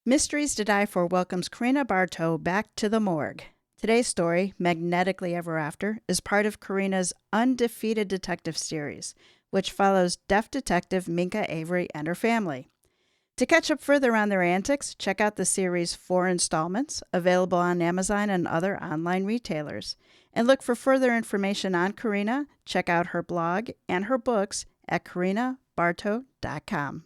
Mysteries to Die For welcomes Karina Bartow back to the morgue. Today's story, Magnetically Ever After, is part of Karina's Undefeated Detective series, which follows deaf detective Minka Avery and her family. To catch up further on their antics, check out the series' 4 installments, available on Amazon and other online retailers. And look for further information on Karina. Check out her blog and her books at karinabartow.com.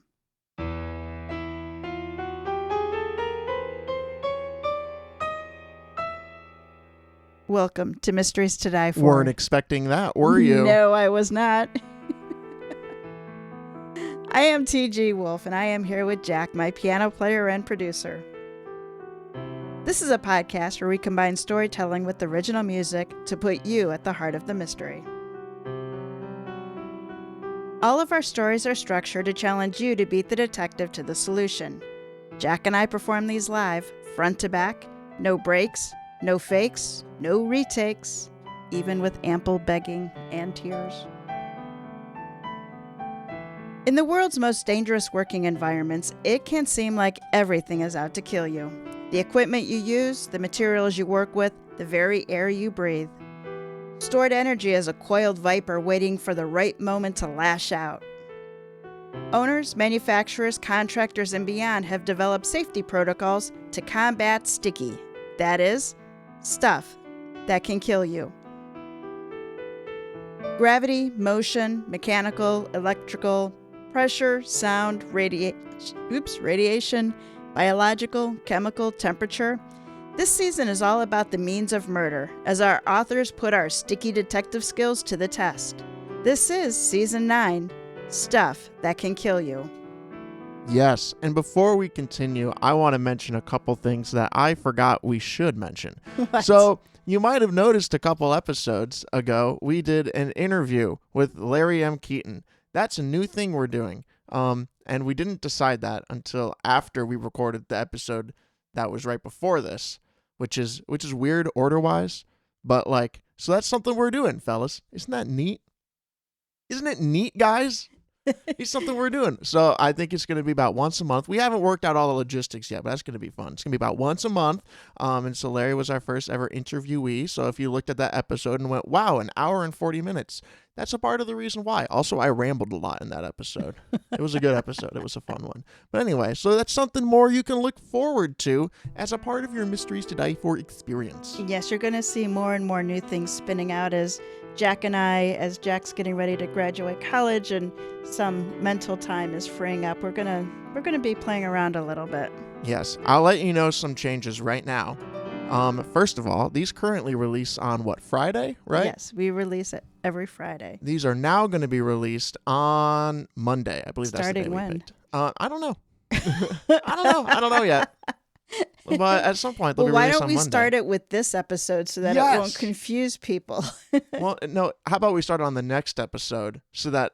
Welcome to Mysteries to Die For. Weren't expecting that, were you? No, I was not. I am TG Wolff, and I am here with Jack, my piano player and producer. This is a podcast where we combine storytelling with original music to put you at the heart of the mystery. All of our stories are structured to challenge you to beat the detective to the solution. Jack and I perform these live, front to back, no breaks, no fakes, no retakes, even with ample begging and tears. In the world's most dangerous working environments, it can seem like everything is out to kill you. The equipment you use, the materials you work with, the very air you breathe. Stored energy is a coiled viper waiting for the right moment to lash out. Owners, manufacturers, contractors, and beyond have developed safety protocols to combat sticky. That is, stuff that can kill you. Gravity, motion, mechanical, electrical, pressure, sound, radiation, biological, chemical, temperature. This season is all about the means of murder, as our authors put our sticky detective skills to the test. This is Season 9, Stuff That Can Kill You. Yes, and before we continue, I want to mention a couple things that I forgot we should mention. What? So, you might have noticed a couple episodes ago, we did an interview with Larry M. Keaton. That's a new thing we're doing, and we didn't decide that until after we recorded the episode that was right before this, which is weird order-wise, but so that's something we're doing, fellas. Isn't that neat? Isn't it neat, guys? It's something we're doing. So I think it's going to be about once a month. We haven't worked out all the logistics yet, but that's going to be fun. It's going to be about once a month. And so Larry was our first ever interviewee. So if you looked at that episode and went, wow, an hour and 40 minutes, that's a part of the reason why. Also, I rambled a lot in that episode. It was a good episode. It was a fun one. But anyway, so that's something more you can look forward to as a part of your Mysteries to Die For experience. Yes, you're going to see more and more new things spinning out as Jack and I, as Jack's getting ready to graduate college and some mental time is freeing up, we're gonna be playing around a little bit. Yes, I'll let you know some changes right now. First of all, these currently release on Friday, right? Yes, we release it every Friday. These are now going to be released on Monday. I believe that's the day we picked. I don't know. I don't know yet. But at some point they'll be released on Monday. Why don't we start it with this episode so that it won't confuse people? Well, no, how about we start on the next episode so that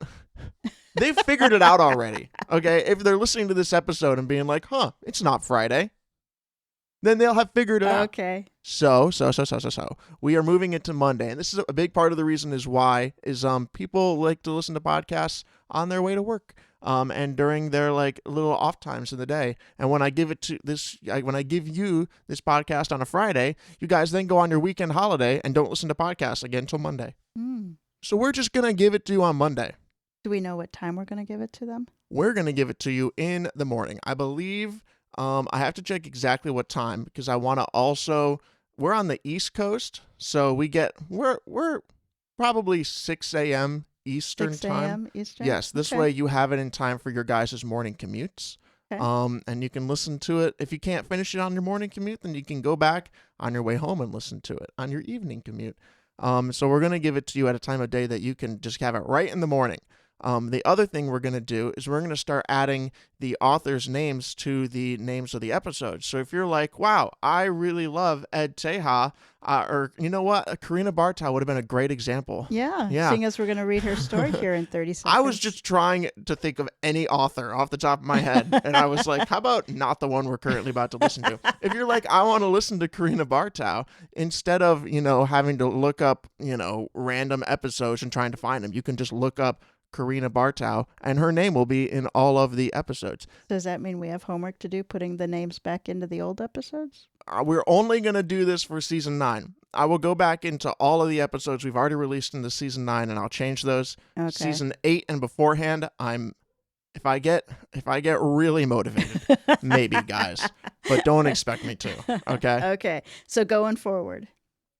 they've figured it out already, okay? If they're listening to this episode and being like, it's not Friday, then they'll have figured it out. Okay. So, we are moving into Monday, and this is a big part of the reason is people like to listen to podcasts on their way to work. And during their little off times in the day. And when I give you this podcast on a Friday, you guys then go on your weekend holiday and don't listen to podcasts again until Monday. So we're just going to give it to you on Monday. Do we know what time we're going to give it to them? We're going to give it to you in the morning. I believe, I have to check exactly what time because I want to also, we're on the East Coast. So we're probably 6 a.m. Eastern 6 time. a.m. Eastern? Yes, this way you have it in time for your guys' morning commutes. Okay. And you can listen to it. If you can't finish it on your morning commute, then you can go back on your way home and listen to it on your evening commute. So we're going to give it to you at a time of day that you can just have it right in the morning. The other thing we're going to do is we're going to start adding the authors' names to the names of the episodes. So if you're like, wow, I really love Ed Teja, or you know what, Karina Bartow would have been a great example. Yeah. Seeing as we're going to read her story here in 30 seconds. I was just trying to think of any author off the top of my head, and I was like, how about not the one we're currently about to listen to? If you're like, I want to listen to Karina Bartow, instead of, having to look up, random episodes and trying to find them, you can just look up Karina Bartow, and her name will be in all of the episodes. Does that mean we have homework to do, putting the names back into the old episodes? We're only going to do this for season 9. I will go back into all of the episodes we've already released into season 9, and I'll change those. Okay. Season 8 and beforehand, if I get really motivated, maybe, guys, but don't expect me to. Okay. Okay. So going forward.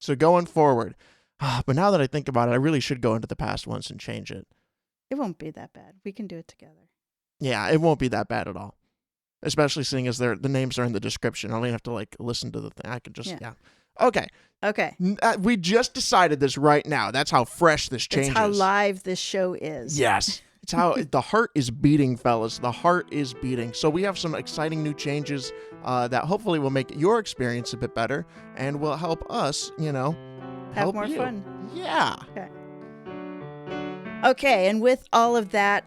But now that I think about it, I really should go into the past once and change it. It won't be that bad. We can do it together. Yeah, it won't be that bad at all. Especially seeing as the names are in the description. I only have to listen to the thing. I could just, yeah. Okay. We just decided this right now. That's how fresh this changes. It's how live this show is. Yes. It's how the heart is beating, fellas. The heart is beating. So we have some exciting new changes that hopefully will make your experience a bit better and will help us, have help more you. fun. Yeah. Okay, and with all of that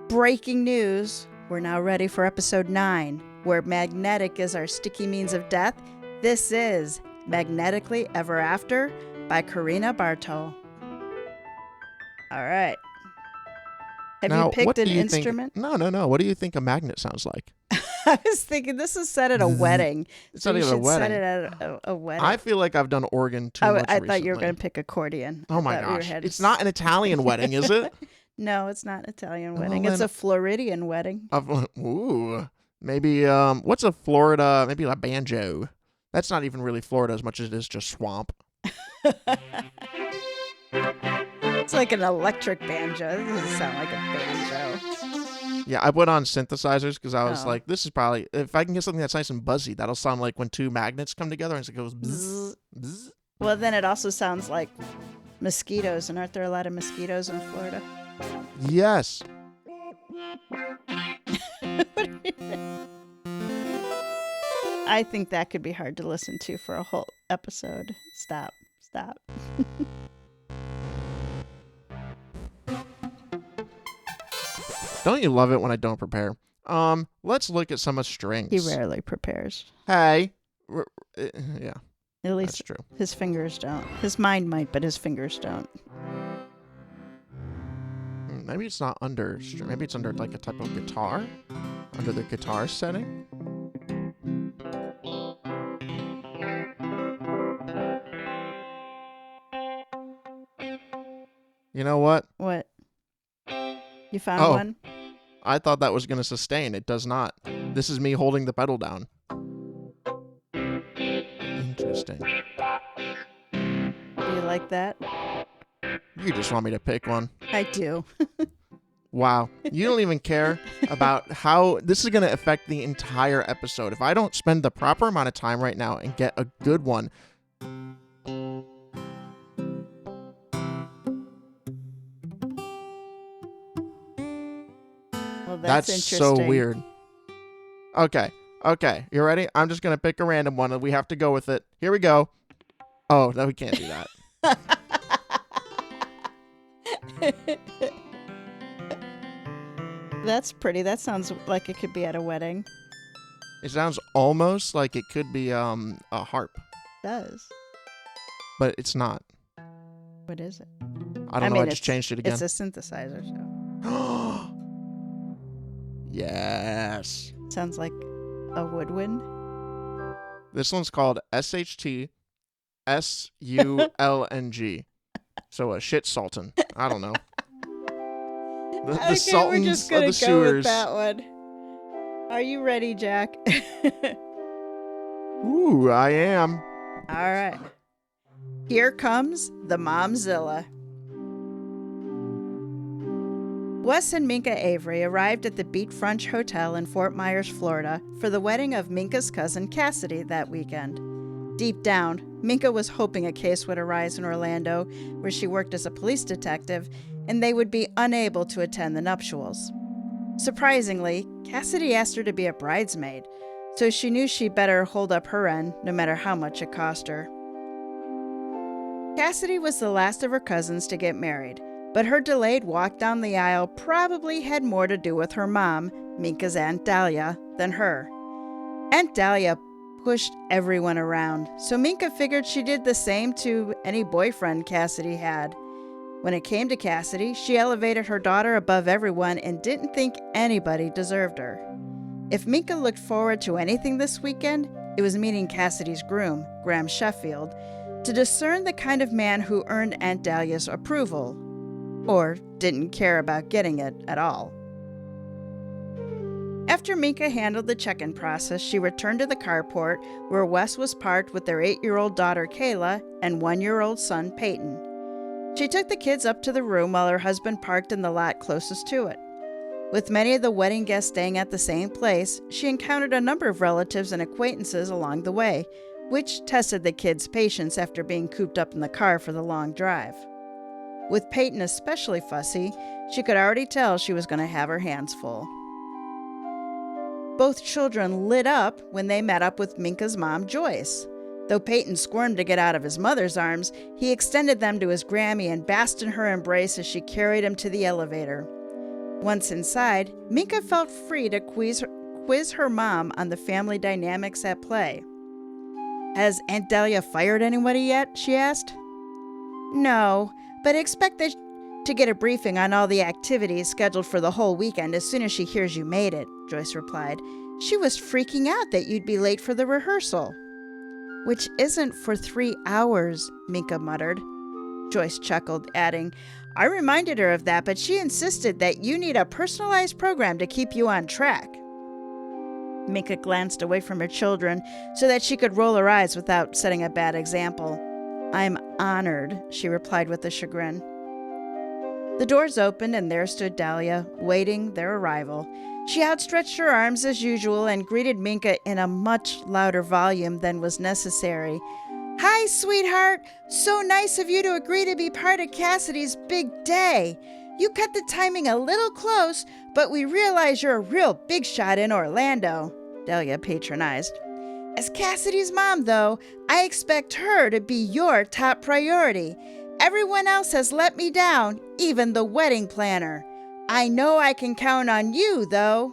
breaking news, we're now ready for episode 9, where magnetic is our sticky means of death. This is Magnetically Ever After by Karina Bartow. All right. Have now, you picked an do you instrument? Think, no. What do you think a magnet sounds like? I was thinking this is set at a wedding. It's so not you even a should wedding. set it at a wedding. I feel like I've done organ too much I recently. thought you were going to pick accordion. Oh my gosh. It's not an Italian wedding, is it? No, it's not an Italian wedding. It's a Floridian wedding. Ooh. Maybe, what's a Florida, maybe a banjo. That's not even really Florida as much as it is just swamp. It's like an electric banjo. This doesn't sound like a banjo. Yeah, I put on synthesizers because I was like, this is probably, if I can get something that's nice and buzzy, that'll sound like when two magnets come together and it goes bzz, bzz. Well, then it also sounds like mosquitoes, and aren't there a lot of mosquitoes in Florida? Yes. I think that could be hard to listen to for a whole episode. Stop. Don't you love it when I don't prepare? Let's look at some of strings. He rarely prepares. Hey. Yeah. At least that's true. His fingers don't. His mind might, but his fingers don't. Maybe it's not under. Maybe it's under like a type of guitar. Under the guitar setting. You know what? What? You found one? I thought that was going to sustain. It does not. This is me holding the pedal down. Interesting. Do you like that? You just want me to pick one. I do. Wow. You don't even care about how this is going to affect the entire episode. If I don't spend the proper amount of time right now and get a good one. Well, that's so weird. Okay. You ready? I'm just going to pick a random one and we have to go with it. Here we go. Oh, no, we can't do that. That's pretty. That sounds like it could be at a wedding. It sounds almost like it could be a harp. It does. But it's not. What is it? I don't know. I just changed it again. It's a synthesizer, so. Yes. Sounds like a woodwind. This one's called SHT SULNG. So a shit sultan. I don't know. The sultans we're just gonna of the go sewers. with that one. Are you ready, Jack? Ooh, I am. All right. Here comes the Momzilla. Wes and Minka Avery arrived at the Beachfront Hotel in Fort Myers, Florida, for the wedding of Minka's cousin Cassidy that weekend. Deep down, Minka was hoping a case would arise in Orlando, where she worked as a police detective, and they would be unable to attend the nuptials. Surprisingly, Cassidy asked her to be a bridesmaid, so she knew she'd better hold up her end, no matter how much it cost her. Cassidy was the last of her cousins to get married, but her delayed walk down the aisle probably had more to do with her mom, Minka's Aunt Dahlia, than her. Aunt Dahlia pushed everyone around, so Minka figured she did the same to any boyfriend Cassidy had. When it came to Cassidy, she elevated her daughter above everyone and didn't think anybody deserved her. If Minka looked forward to anything this weekend, it was meeting Cassidy's groom, Graham Sheffield, to discern the kind of man who earned Aunt Dahlia's approval, or didn't care about getting it at all. After Minka handled the check-in process, she returned to the carport where Wes was parked with their 8-year-old daughter Kayla and 1-year-old son Peyton. She took the kids up to the room while her husband parked in the lot closest to it. With many of the wedding guests staying at the same place, she encountered a number of relatives and acquaintances along the way, which tested the kids' patience after being cooped up in the car for the long drive. With Peyton especially fussy, she could already tell she was going to have her hands full. Both children lit up when they met up with Minka's mom, Joyce. Though Peyton squirmed to get out of his mother's arms, he extended them to his Grammy and basked in her embrace as she carried him to the elevator. Once inside, Minka felt free to quiz her mom on the family dynamics at play. "Has Aunt Dahlia fired anybody yet?" she asked. "No, but expected to get a briefing on all the activities scheduled for the whole weekend as soon as she hears you made it," Joyce replied. "She was freaking out that you'd be late for the rehearsal." "Which isn't for 3 hours," Minka muttered. Joyce chuckled, adding, "I reminded her of that, but she insisted that you need a personalized program to keep you on track." Minka glanced away from her children so that she could roll her eyes without setting a bad example. "I'm honored," she replied with a chagrin. The doors opened and there stood Dahlia, waiting their arrival. She outstretched her arms as usual and greeted Minka in a much louder volume than was necessary. "Hi, sweetheart! So nice of you to agree to be part of Cassidy's big day. You cut the timing a little close, but we realize you're a real big shot in Orlando," Dahlia patronized. "As Cassidy's mom, though, I expect her to be your top priority. Everyone else has let me down, even the wedding planner. I know I can count on you, though."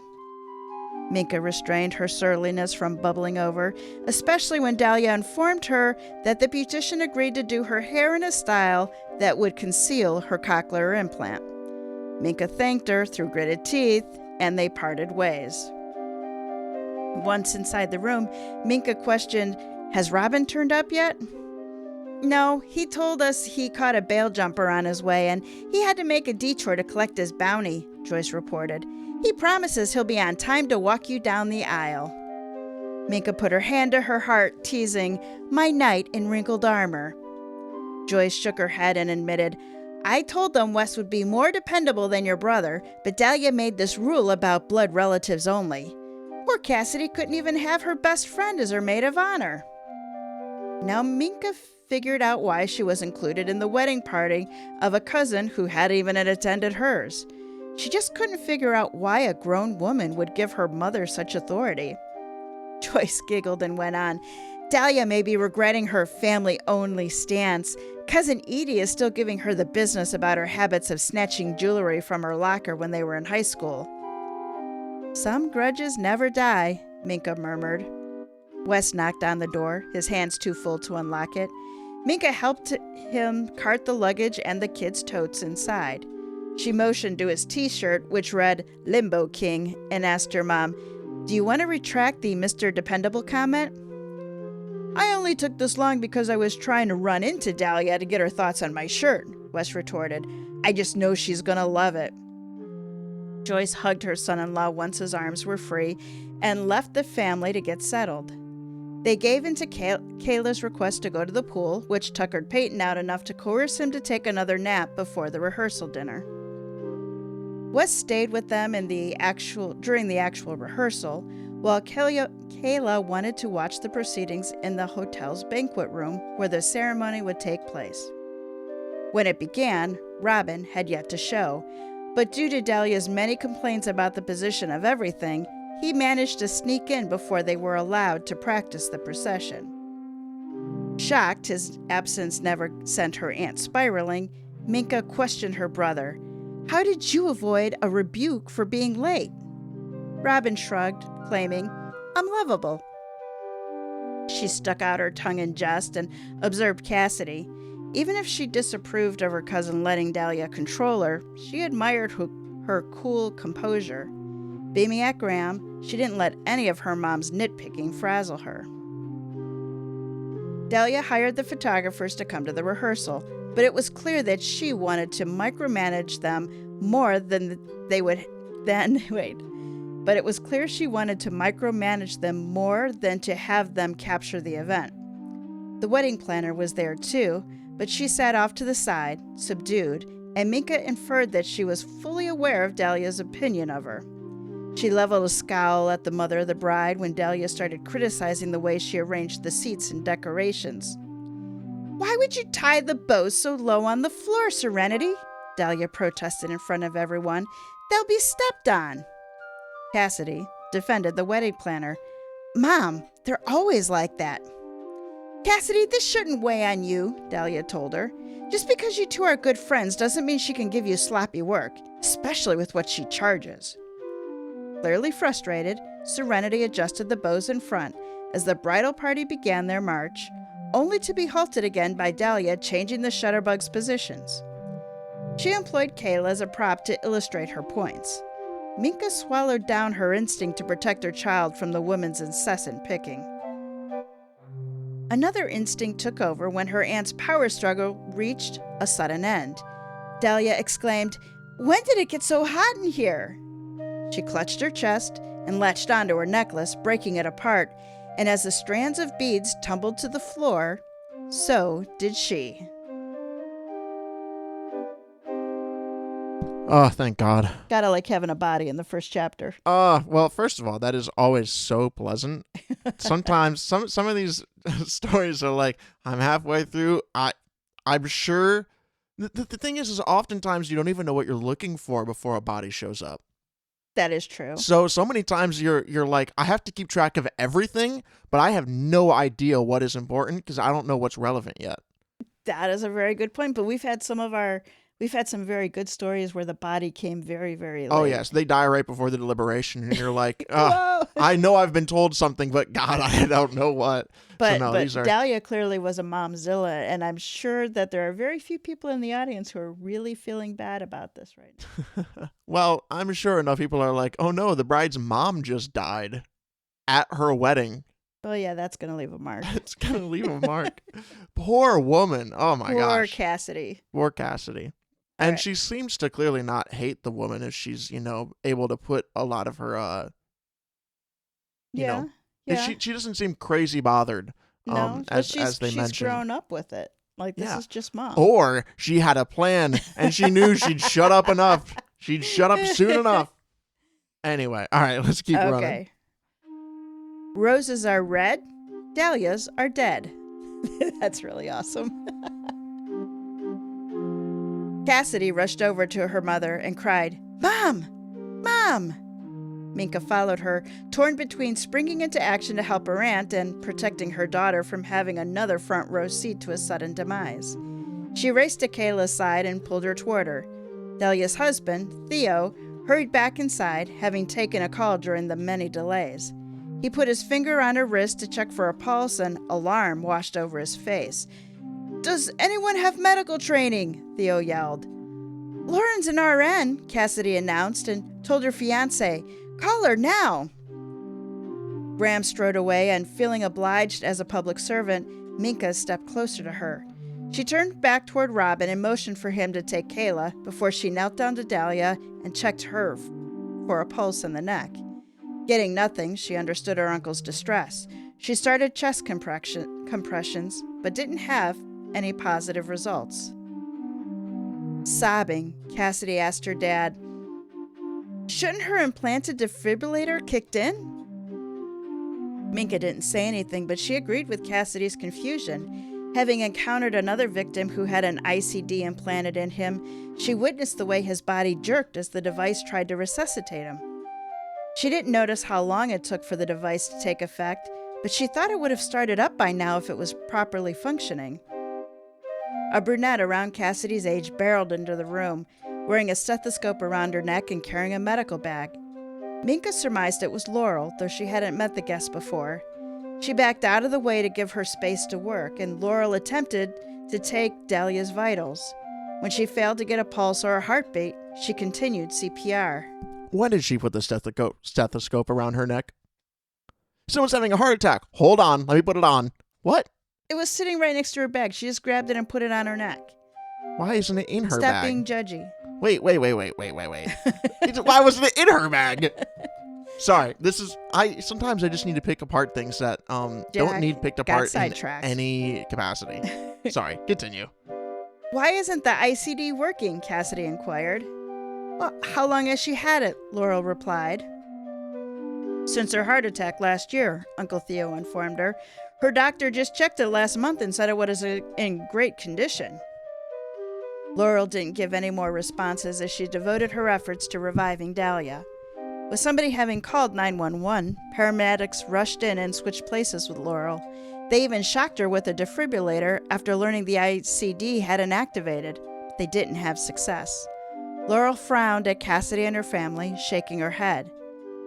Minka restrained her surliness from bubbling over, especially when Dahlia informed her that the beautician agreed to do her hair in a style that would conceal her cochlear implant. Minka thanked her through gritted teeth, and they parted ways. Once inside the room, Minka questioned, "Has Robin turned up yet?" "No, he told us he caught a bail jumper on his way and he had to make a detour to collect his bounty," Joyce reported. "He promises he'll be on time to walk you down the aisle." Minka put her hand to her heart, teasing, "My knight in wrinkled armor." Joyce shook her head and admitted, "I told them Wes would be more dependable than your brother, but Dahlia made this rule about blood relatives only. Poor Cassidy couldn't even have her best friend as her maid of honor." Now Minka figured out why she was included in the wedding party of a cousin who hadn't even attended hers. She just couldn't figure out why a grown woman would give her mother such authority. Joyce giggled and went on, "Dahlia may be regretting her family-only stance. Cousin Edie is still giving her the business about her habits of snatching jewelry from her locker when they were in high school." "Some grudges never die," Minka murmured. Wes knocked on the door, his hands too full to unlock it. Minka helped him cart the luggage and the kids' totes inside. She motioned to his t-shirt, which read "Limbo King," and asked her mom, "Do you want to retract the Mr. Dependable comment?" "I only took this long because I was trying to run into Dahlia to get her thoughts on my shirt," Wes retorted. "I just know she's gonna love it." Joyce hugged her son-in-law once his arms were free and left the family to get settled. They gave in to Kayla's request to go to the pool, which tuckered Peyton out enough to coerce him to take another nap before the rehearsal dinner. Wes stayed with them during the actual rehearsal, while Kayla wanted to watch the proceedings in the hotel's banquet room where the ceremony would take place. When it began, Robin had yet to show, but due to Dahlia's many complaints about the position of everything, he managed to sneak in before they were allowed to practice the procession. Shocked his absence never sent her aunt spiraling, Minka questioned her brother. "How did you avoid a rebuke for being late?" Robin shrugged, claiming, "I'm lovable." She stuck out her tongue in jest and observed Cassidy. Even if she disapproved of her cousin letting Dahlia control her, she admired her cool composure. Beaming at Graham, she didn't let any of her mom's nitpicking frazzle her. Dahlia hired the photographers to come to the rehearsal, but it was clear that she wanted to micromanage them more than they would then. But it was clear she wanted to micromanage them more than to have them capture the event. The wedding planner was there too, but she sat off to the side, subdued, and Minka inferred that she was fully aware of Dahlia's opinion of her. She leveled a scowl at the mother of the bride when Dahlia started criticizing the way she arranged the seats and decorations. "Why would you tie the bows so low on the floor, Serenity?" Dahlia protested in front of everyone. "They'll be stepped on." Cassidy defended the wedding planner. "Mom, they're always like that." "Cassidy, this shouldn't weigh on you," Dahlia told her. "Just because you two are good friends doesn't mean she can give you sloppy work, especially with what she charges." Clearly frustrated, Serenity adjusted the bows in front as the bridal party began their march, only to be halted again by Dahlia changing the shutterbug's positions. She employed Kayla as a prop to illustrate her points. Minka swallowed down her instinct to protect her child from the woman's incessant picking. Another instinct took over when her aunt's power struggle reached a sudden end. Dahlia exclaimed, "When did it get so hot in here?" She clutched her chest and latched onto her necklace, breaking it apart, and as the strands of beads tumbled to the floor, so did she. Oh, thank God. Gotta like having a body in the first chapter. Well, first of all, that is always so pleasant. Sometimes some of these stories are like, I'm halfway through. I'm sure. The thing is oftentimes you don't even know what you're looking for before a body shows up. That is true. So many times you're like, I have to keep track of everything, but I have no idea what is important because I don't know what's relevant yet. That is a very good point. But we've had some very good stories where the body came very, very late. Oh, yes. They die right before the deliberation. And you're like, I know I've been told something, but God, I don't know what. But Dahlia clearly was a momzilla, and I'm sure that there are very few people in the audience who are really feeling bad about this right now. Well, I'm sure enough people are like, oh, no, the bride's mom just died at her wedding. Oh, yeah, that's going to leave a mark. It's going to leave a mark. Poor woman. Oh, my gosh. Poor Cassidy. Poor Cassidy. And right. She seems to clearly not hate the woman if she's, able to put a lot of her, Yeah. She doesn't seem crazy bothered, no, as they mentioned. She's grown up with it. Like, this is just mom. Or she had a plan, and she knew she'd shut up enough. She'd shut up soon enough. Anyway, all right, let's keep running. Okay. Roses are red, dahlias are dead. That's really awesome. Cassidy rushed over to her mother and cried, "Mom! Mom!" Minka followed her, torn between springing into action to help her aunt and protecting her daughter from having another front row seat to a sudden demise. She raced to Kayla's side and pulled her toward her. Dahlia's husband, Theo, hurried back inside, having taken a call during the many delays. He put his finger on her wrist to check for a pulse, and alarm washed over his face. "Does anyone have medical training?" Theo yelled. "Lauren's an RN," Cassidy announced and told her fiancé, "Call her now." Graham strode away, and feeling obliged as a public servant, Minka stepped closer to her. She turned back toward Robin and motioned for him to take Kayla before she knelt down to Dahlia and checked her for a pulse in the neck. Getting nothing, she understood her uncle's distress. She started chest compressions, but didn't have any positive results. Sobbing, Cassidy asked her dad, "Shouldn't her implanted defibrillator kicked in?" Minka didn't say anything, but she agreed with Cassidy's confusion. Having encountered another victim who had an ICD implanted in him, she witnessed the way his body jerked as the device tried to resuscitate him. She didn't notice how long it took for the device to take effect, but she thought it would have started up by now if it was properly functioning. A brunette around Cassidy's age barreled into the room, wearing a stethoscope around her neck and carrying a medical bag. Minka surmised it was Laurel, though she hadn't met the guest before. She backed out of the way to give her space to work, and Laurel attempted to take Dahlia's vitals. When she failed to get a pulse or a heartbeat, she continued CPR. When did she put the stethoscope around her neck? Someone's having a heart attack. Hold on, let me put it on. What? It was sitting right next to her bag. She just grabbed it and put it on her neck. Why isn't it in her Stop bag? being judgy. Wait. Why wasn't it in her bag? Sorry, sometimes I just need to pick apart things that don't need picked apart in any capacity. Sorry, continue. Why isn't the ICD working? Cassidy inquired. Well, how long has she had it? Laurel replied. Since her heart attack last year, Uncle Theo informed her. Her doctor just checked it last month and said it was in great condition. Laurel didn't give any more responses as she devoted her efforts to reviving Dahlia. With somebody having called 911, paramedics rushed in and switched places with Laurel. They even shocked her with a defibrillator after learning the ICD hadn't activated. They didn't have success. Laurel frowned at Cassidy and her family, shaking her head.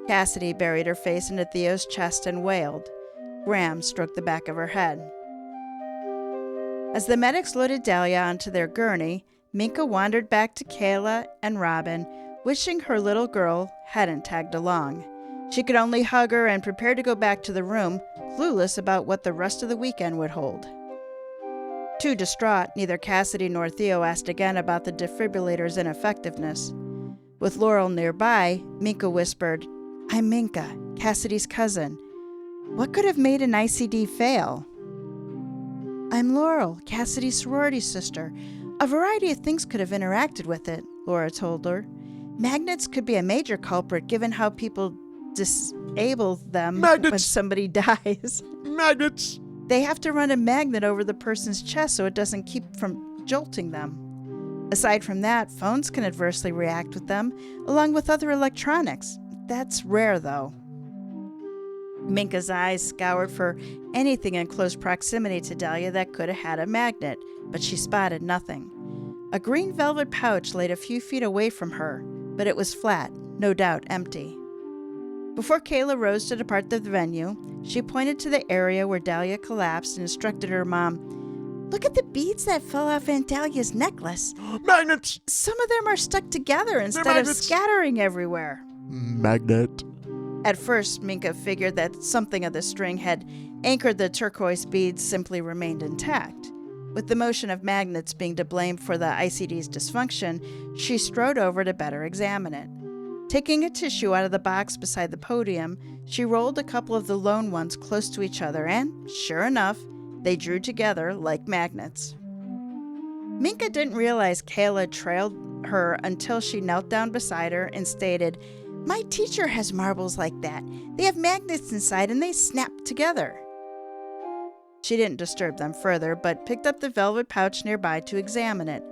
Cassidy buried her face into Theo's chest and wailed. Graham stroked the back of her head. As the medics loaded Dahlia onto their gurney, Minka wandered back to Kayla and Robin, wishing her little girl hadn't tagged along. She could only hug her and prepare to go back to the room, clueless about what the rest of the weekend would hold. Too distraught, neither Cassidy nor Theo asked again about the defibrillator's ineffectiveness. With Laurel nearby, Minka whispered, "I'm Minka, Cassidy's cousin. What could have made an ICD fail?" "I'm Laurel, Cassidy's sorority sister. A variety of things could have interacted with it," Laura told her. "Magnets could be a major culprit given how people disable them when somebody dies." Magnets! They have to run a magnet over the person's chest so it doesn't keep from jolting them. Aside from that, phones can adversely react with them, along with other electronics. That's rare, though. Minka's eyes scoured for anything in close proximity to Dahlia that could have had a magnet, but she spotted nothing. A green velvet pouch laid a few feet away from her, but it was flat, no doubt empty. Before Kayla rose to depart the venue, she pointed to the area where Dahlia collapsed and instructed her mom, "Look at the beads that fell off Aunt Dahlia's necklace. Magnets! Some of them are stuck together instead of scattering everywhere." Magnet. At first, Minka figured that something of the string had anchored the turquoise beads simply remained intact. With the motion of magnets being to blame for the ICD's dysfunction, she strode over to better examine it. Taking a tissue out of the box beside the podium, she rolled a couple of the lone ones close to each other and, sure enough, they drew together like magnets. Minka didn't realize Kayla trailed her until she knelt down beside her and stated, "My teacher has marbles like that. They have magnets inside and they snap together." She didn't disturb them further, but picked up the velvet pouch nearby to examine it.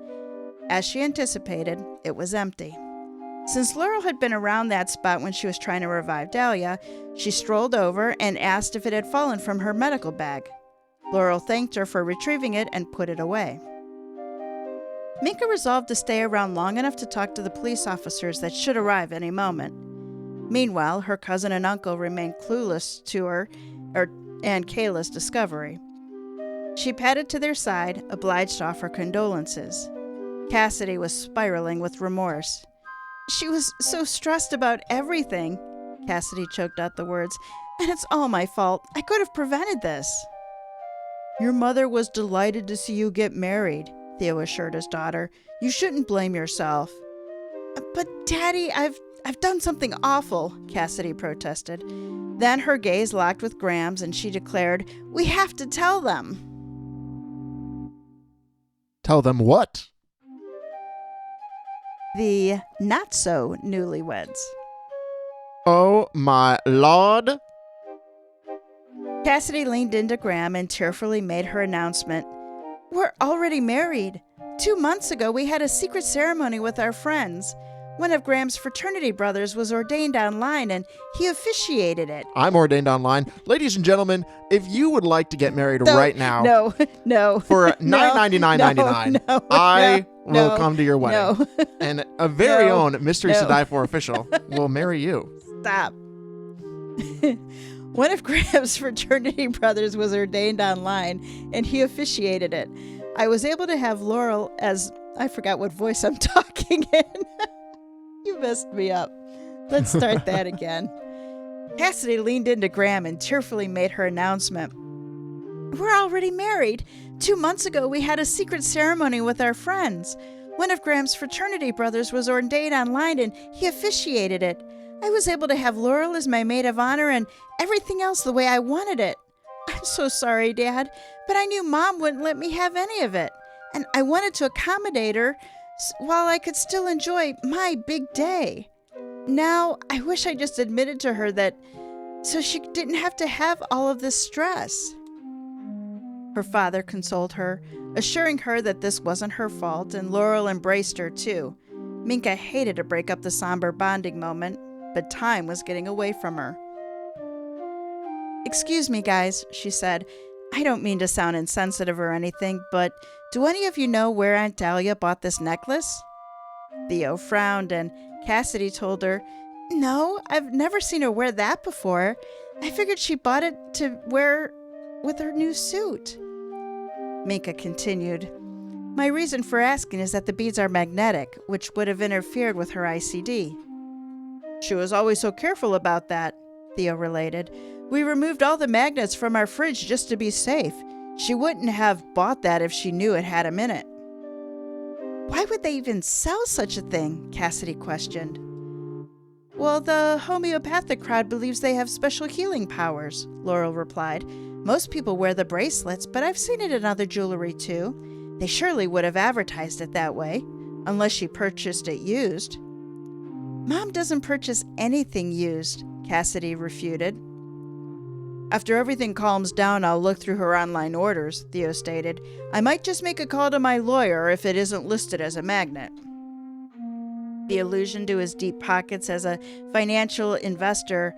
As she anticipated, it was empty. Since Laurel had been around that spot when she was trying to revive Dahlia, she strolled over and asked if it had fallen from her medical bag. Laurel thanked her for retrieving it and put it away. Minka resolved to stay around long enough to talk to the police officers that should arrive any moment. Meanwhile, her cousin and uncle remained clueless to her and Kayla's discovery. She padded to their side, obliged to offer condolences. Cassidy was spiraling with remorse. "She was so stressed about everything," Cassidy choked out the words, "and it's all my fault. I could have prevented this." "Your mother was delighted to see you get married," Theo assured his daughter. "You shouldn't blame yourself." "But Daddy, I've done something awful," Cassidy protested. Then her gaze locked with Graham's and she declared, "We have to tell them." Tell them what? The not-so-newlyweds. Oh my lord. Cassidy leaned into Graham and tearfully made her announcement. "We're already married. 2 months ago, we had a secret ceremony with our friends. One of Graham's fraternity brothers was ordained online, and he officiated it." I'm ordained online. Ladies and gentlemen, if you would like to get married right now, no, for $999.99, I will come to your wedding. And a very own Mysteries to Die For official will marry you. Stop. One of Graham's fraternity brothers was ordained online, and he officiated it. I was able to have Laurel as... I forgot what voice I'm talking in. You messed me up. Let's start that again. Cassidy leaned into Graham and tearfully made her announcement. We're already married. 2 months ago, we had a secret ceremony with our friends. One of Graham's fraternity brothers was ordained online and he officiated it. I was able to have Laurel as my maid of honor and everything else the way I wanted it. I'm so sorry, Dad, but I knew Mom wouldn't let me have any of it. And I wanted to accommodate her while I could still enjoy my big day. Now, I wish I just admitted to her that so she didn't have to have all of this stress. Her father consoled her, assuring her that this wasn't her fault, and Laurel embraced her too. Minka hated to break up the somber bonding moment, but time was getting away from her. Excuse me, guys, she said. I don't mean to sound insensitive or anything, but do any of you know where Aunt Dahlia bought this necklace? Theo frowned, and Cassidy told her, No, I've never seen her wear that before. I figured she bought it to wear with her new suit. Minka continued, My reason for asking is that the beads are magnetic, which would have interfered with her ICD. She was always so careful about that, Theo related. We removed all the magnets from our fridge just to be safe. She wouldn't have bought that if she knew it had them in it. Why would they even sell such a thing? Cassidy questioned. Well, the homeopathic crowd believes they have special healing powers, Laurel replied. Most people wear the bracelets, but I've seen it in other jewelry too. They surely would have advertised it that way, unless she purchased it used. Mom doesn't purchase anything used, Cassidy refuted. After everything calms down, I'll look through her online orders, Theo stated. I might just make a call to my lawyer if it isn't listed as a magnet. The allusion to his deep pockets as a financial investor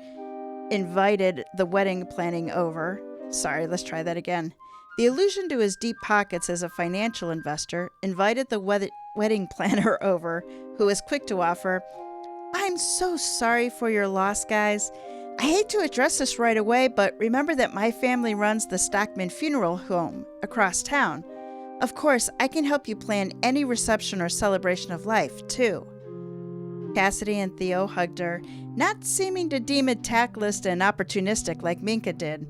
invited the wedding planning over. Sorry, let's try that again. The allusion to his deep pockets as a financial investor invited the wedding planner over, who was quick to offer, I'm so sorry for your loss, guys. I hate to address this right away, but remember that my family runs the Stockman Funeral Home across town. Of course, I can help you plan any reception or celebration of life, too. Cassidy and Theo hugged her, not seeming to deem it tactless and opportunistic like Minka did.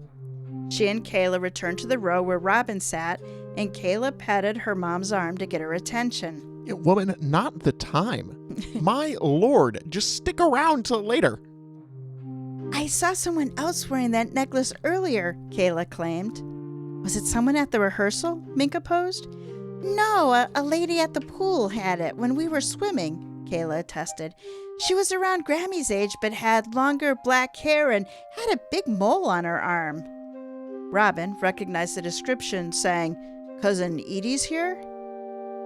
She and Kayla returned to the row where Robin sat, and Kayla patted her mom's arm to get her attention. Woman, not the time. My lord, just stick around till later. I saw someone else wearing that necklace earlier, Kayla claimed. Was it someone at the rehearsal? Minka posed. No, a lady at the pool had it when we were swimming, Kayla attested. She was around Grammy's age but had longer black hair and had a big mole on her arm. Robin recognized the description, saying, Cousin Edie's here?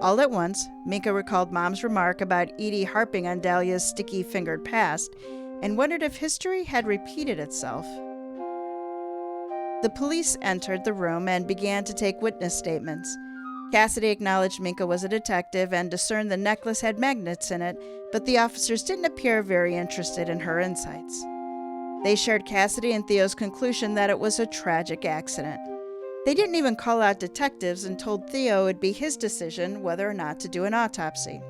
All at once, Minka recalled Mom's remark about Edie harping on Dahlia's sticky-fingered past and wondered if history had repeated itself. The police entered the room and began to take witness statements. Cassidy acknowledged Minka was a detective and discerned the necklace had magnets in it, but the officers didn't appear very interested in her insights. They shared Cassidy and Theo's conclusion that it was a tragic accident. They didn't even call out detectives and told Theo it would be his decision whether or not to do an autopsy.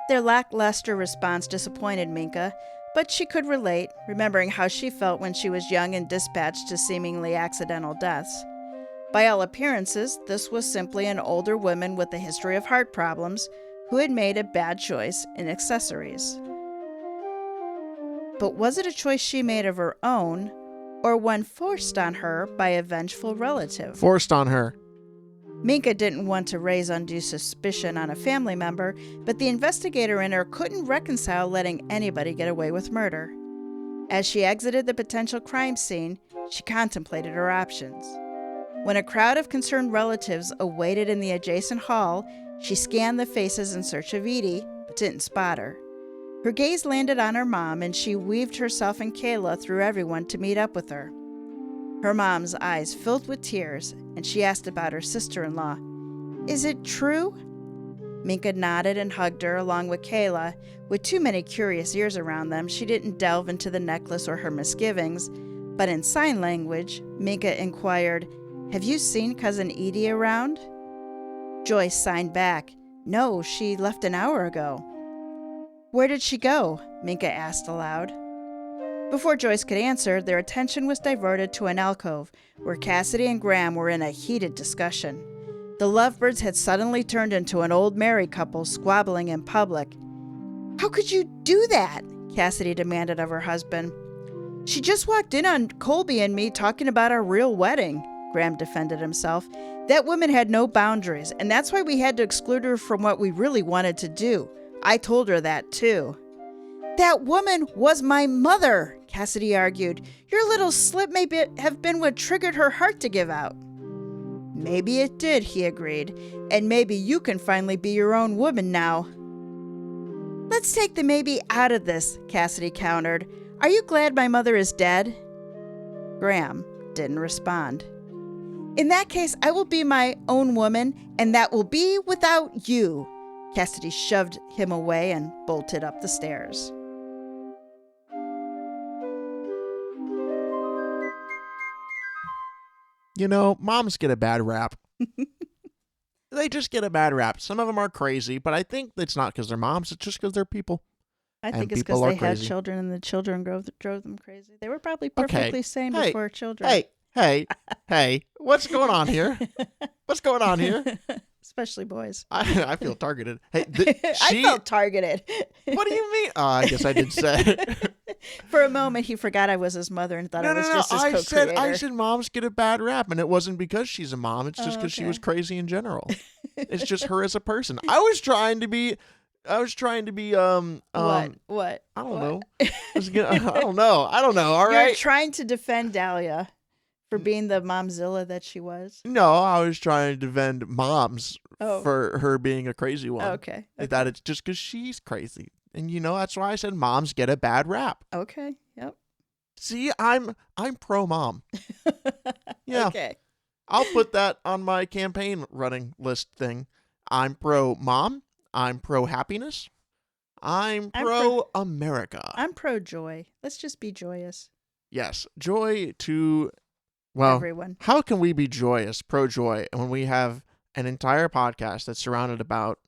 Their lackluster response disappointed Minka, but she could relate, remembering how she felt when she was young and dispatched to seemingly accidental deaths. By all appearances, this was simply an older woman with a history of heart problems who had made a bad choice in accessories. But was it a choice she made of her own, or one forced on her by a vengeful relative? Forced on her. Minka didn't want to raise undue suspicion on a family member, but the investigator in her couldn't reconcile letting anybody get away with murder. As she exited the potential crime scene, she contemplated her options. When a crowd of concerned relatives awaited in the adjacent hall, she scanned the faces in search of Edie, but didn't spot her. Her gaze landed on her mom, and she weaved herself and Kayla through everyone to meet up with her. Her mom's eyes filled with tears, and she asked about her sister-in-law. Is it true? Minka nodded and hugged her along with Kayla. With too many curious ears around them, she didn't delve into the necklace or her misgivings, but in sign language, Minka inquired, "Have you seen Cousin Edie around?" Joyce signed back. "No, she left an hour ago." "Where did she go?" Minka asked aloud. Before Joyce could answer, their attention was diverted to an alcove where Cassidy and Graham were in a heated discussion. The lovebirds had suddenly turned into an old married couple squabbling in public. "How could you do that?" Cassidy demanded of her husband. "She just walked in on Colby and me talking about our real wedding," Graham defended himself. "That woman had no boundaries, and that's why we had to exclude her from what we really wanted to do. I told her that, too." "That woman was my mother," Cassidy argued. "Your little slip may have been what triggered her heart to give out." "Maybe it did," he agreed. "And maybe you can finally be your own woman now." "Let's take the maybe out of this," Cassidy countered. "Are you glad my mother is dead?" Graham didn't respond. "In that case, I will be my own woman, and that will be without you." Cassidy shoved him away and bolted up the stairs. You know, moms get a bad rap. They just get a bad rap. Some of them are crazy, but I think it's not because they're moms. It's just because they're people. I think it's because they had children and the children drove them crazy. They were probably perfectly sane before children. Hey, what's going on here? What's going on here? Especially boys. I feel targeted. Hey, I felt targeted. What do you mean? Oh, I guess I did say. For a moment, he forgot I was his mother and thought I was just his co-creator. I said moms get a bad rap, and it wasn't because she's a mom. It's just because she was crazy in general. It's just her as a person. I was trying to be. What? I don't know. I don't know. All right. You're trying to defend Dahlia for being the momzilla that she was. No, I was trying to defend moms for her being a crazy one. Okay. That it's just because she's crazy. And that's why I said moms get a bad rap. Okay. Yep. See, I'm pro mom. Yeah. Okay. I'll put that on my campaign running list thing. I'm pro mom. I'm pro happiness. I'm pro America. I'm pro joy. Let's just be joyous. Yes. Joy to everyone. How can we be joyous, pro joy, when we have an entire podcast that's surrounded about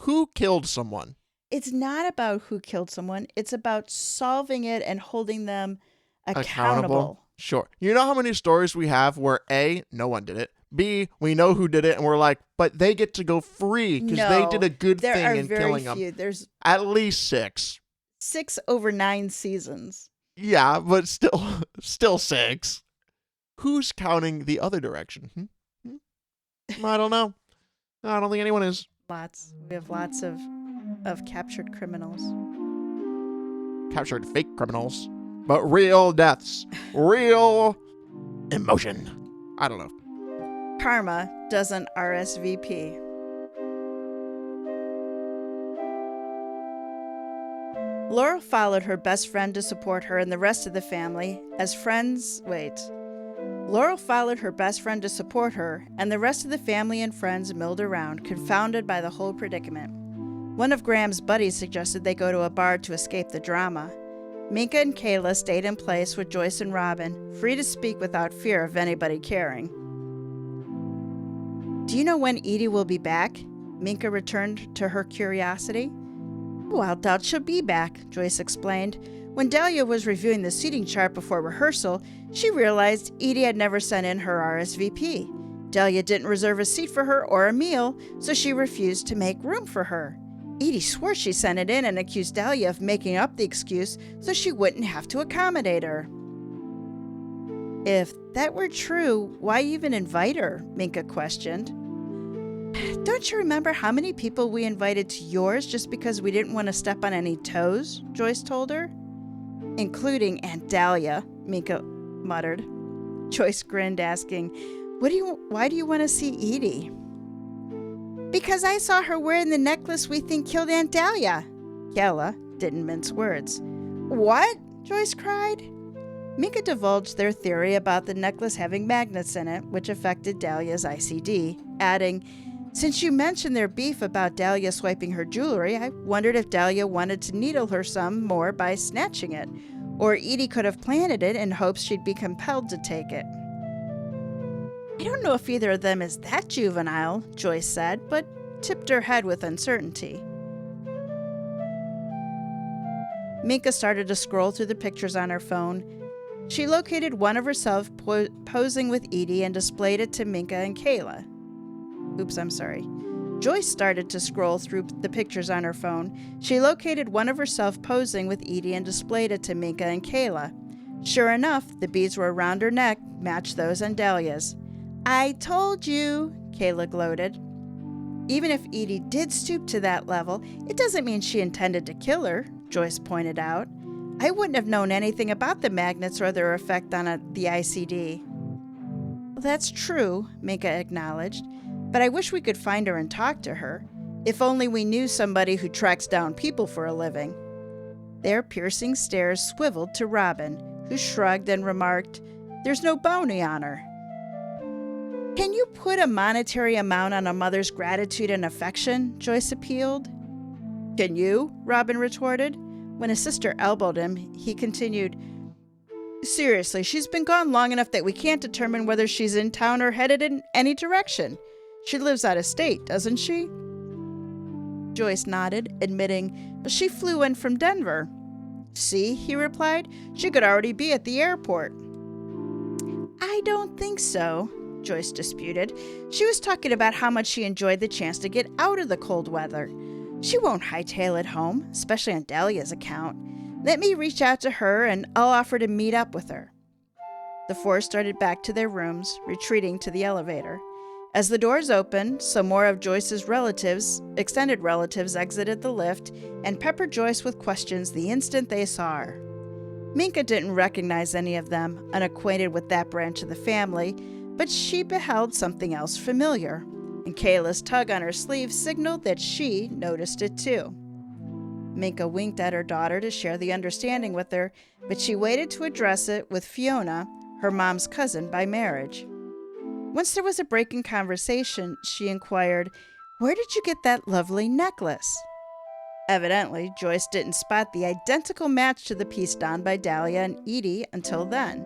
who killed someone? It's not about who killed someone. It's about solving it and holding them accountable. Sure. You know how many stories we have where A, no one did it. B, we know who did it, and we're like, but they get to go free because they did a good thing in killing them. There's at least 6. 6 over 9 seasons. Yeah, but still 6. Who's counting the other direction? I don't know. I don't think anyone is. Lots. We have lots of captured criminals. Captured fake criminals. But real deaths. Real emotion. I don't know. Karma doesn't RSVP. Laurel followed her best friend to support her and the rest of the family as friends. Laurel followed her best friend to support her, and the rest of the family and friends milled around, confounded by the whole predicament. One of Graham's buddies suggested they go to a bar to escape the drama. Minka and Kayla stayed in place with Joyce and Robin, free to speak without fear of anybody caring. "Do you know when Edie will be back?" Minka returned to her curiosity. "Oh, I doubt she'll be back," Joyce explained. When Dahlia was reviewing the seating chart before rehearsal, she realized Edie had never sent in her RSVP. Dahlia didn't reserve a seat for her or a meal, so she refused to make room for her. Edie swore she sent it in and accused Dahlia of making up the excuse so she wouldn't have to accommodate her. "If that were true, why even invite her?" Minka questioned. "Don't you remember how many people we invited to yours just because we didn't want to step on any toes?" Joyce told her. "Including Aunt Dahlia," Minka muttered. Joyce grinned, asking, why do you want to see Edie?" "Because I saw her wearing the necklace we think killed Aunt Dahlia." Kayla didn't mince words. "What?" Joyce cried. Minka divulged their theory about the necklace having magnets in it, which affected Dahlia's ICD, adding, "Since you mentioned their beef about Dahlia swiping her jewelry, I wondered if Dahlia wanted to needle her some more by snatching it, or Edie could have planted it in hopes she'd be compelled to take it." I don't know if either of them is that juvenile, Joyce said, but tipped her head with uncertainty. Minka started to scroll through the pictures on her phone. She located one of herself posing with Edie and displayed it to Minka and Kayla. Joyce started to scroll through the pictures on her phone. She located one of herself posing with Edie and displayed it to Minka and Kayla. Sure enough, the beads were around her neck matched those on Dahlia's. I told you, Kayla gloated. Even if Edie did stoop to that level, it doesn't mean she intended to kill her, Joyce pointed out. I wouldn't have known anything about the magnets or their effect on the ICD. Well, that's true, Minka acknowledged, but I wish we could find her and talk to her. If only we knew somebody who tracks down people for a living. Their piercing stares swiveled to Robin, who shrugged and remarked, There's no bounty on her. Can you put a monetary amount on a mother's gratitude and affection? Joyce appealed. Can you? Robin retorted. When his sister elbowed him, he continued, Seriously, she's been gone long enough that we can't determine whether she's in town or headed in any direction. She lives out of state, doesn't she? Joyce nodded, admitting, She flew in from Denver. See, he replied, she could already be at the airport. I don't think so, Joyce disputed. She was talking about how much she enjoyed the chance to get out of the cold weather. She won't hightail it home, especially on Dahlia's account. Let me reach out to her and I'll offer to meet up with her. The four started back to their rooms, retreating to the elevator. As the doors opened, some more of Joyce's extended relatives exited the lift and peppered Joyce with questions the instant they saw her. Minka didn't recognize any of them, unacquainted with that branch of the family, but she beheld something else familiar, and Kayla's tug on her sleeve signaled that she noticed it too. Minka winked at her daughter to share the understanding with her, but she waited to address it with Fiona, her mom's cousin by marriage. Once there was a break in conversation, she inquired, Where did you get that lovely necklace? Evidently, Joyce didn't spot the identical match to the piece donned by Dahlia and Edie until then.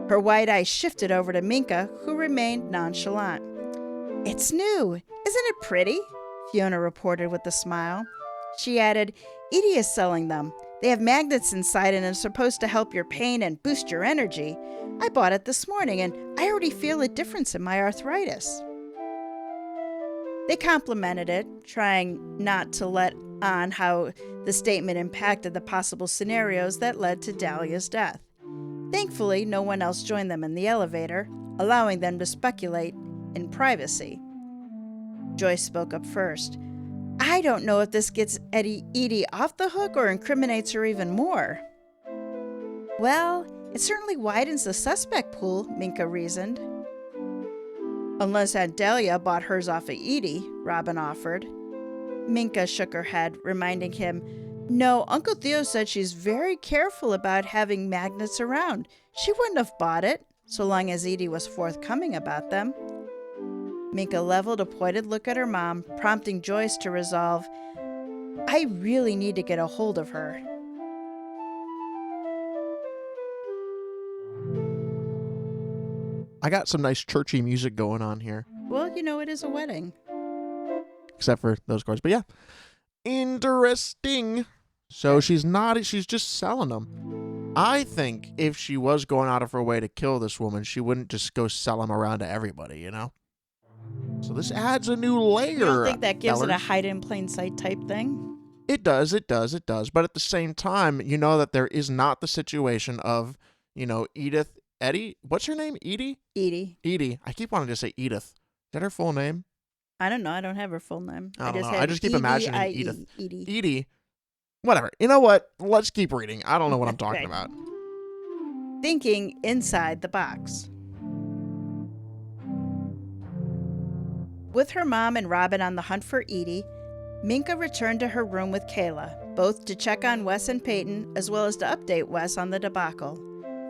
Her wide eyes shifted over to Minka, who remained nonchalant. It's new. Isn't it pretty? Fiona reported with a smile. She added, Edie is selling them. They have magnets inside and are supposed to help your pain and boost your energy. I bought it this morning and I already feel a difference in my arthritis. They complimented it, trying not to let on how the statement impacted the possible scenarios that led to Dahlia's death. Thankfully, no one else joined them in the elevator, allowing them to speculate in privacy. Joyce spoke up first. I don't know if this gets Edie off the hook or incriminates her even more. Well, it certainly widens the suspect pool, Minka reasoned. Unless Aunt Dahlia bought hers off of Edie, Robin offered. Minka shook her head, reminding him, No, Uncle Theo said she's very careful about having magnets around. She wouldn't have bought it, so long as Edie was forthcoming about them. Minka leveled a pointed look at her mom, prompting Joyce to resolve, I really need to get a hold of her. I got some nice churchy music going on here. Well, it is a wedding. Except for those chords. But yeah. Interesting. So she's just selling them. I think if she was going out of her way to kill this woman, she wouldn't just go sell them around to everybody, So this adds a new layer. You don't think that gives it a hide in plain sight type thing? It does. But at the same time, you know that there is not the situation of, Eddie. What's her name? Edie? Edie. I keep wanting to say Edith. Is that her full name? I don't know. I don't have her full name. I don't know. I just keep imagining Edith. Edie. Edie. Whatever. You know what? Let's keep reading. I don't know what I'm talking about. Thinking inside the box. With her mom and Robin on the hunt for Edie, Minka returned to her room with Kayla, both to check on Wes and Peyton, as well as to update Wes on the debacle.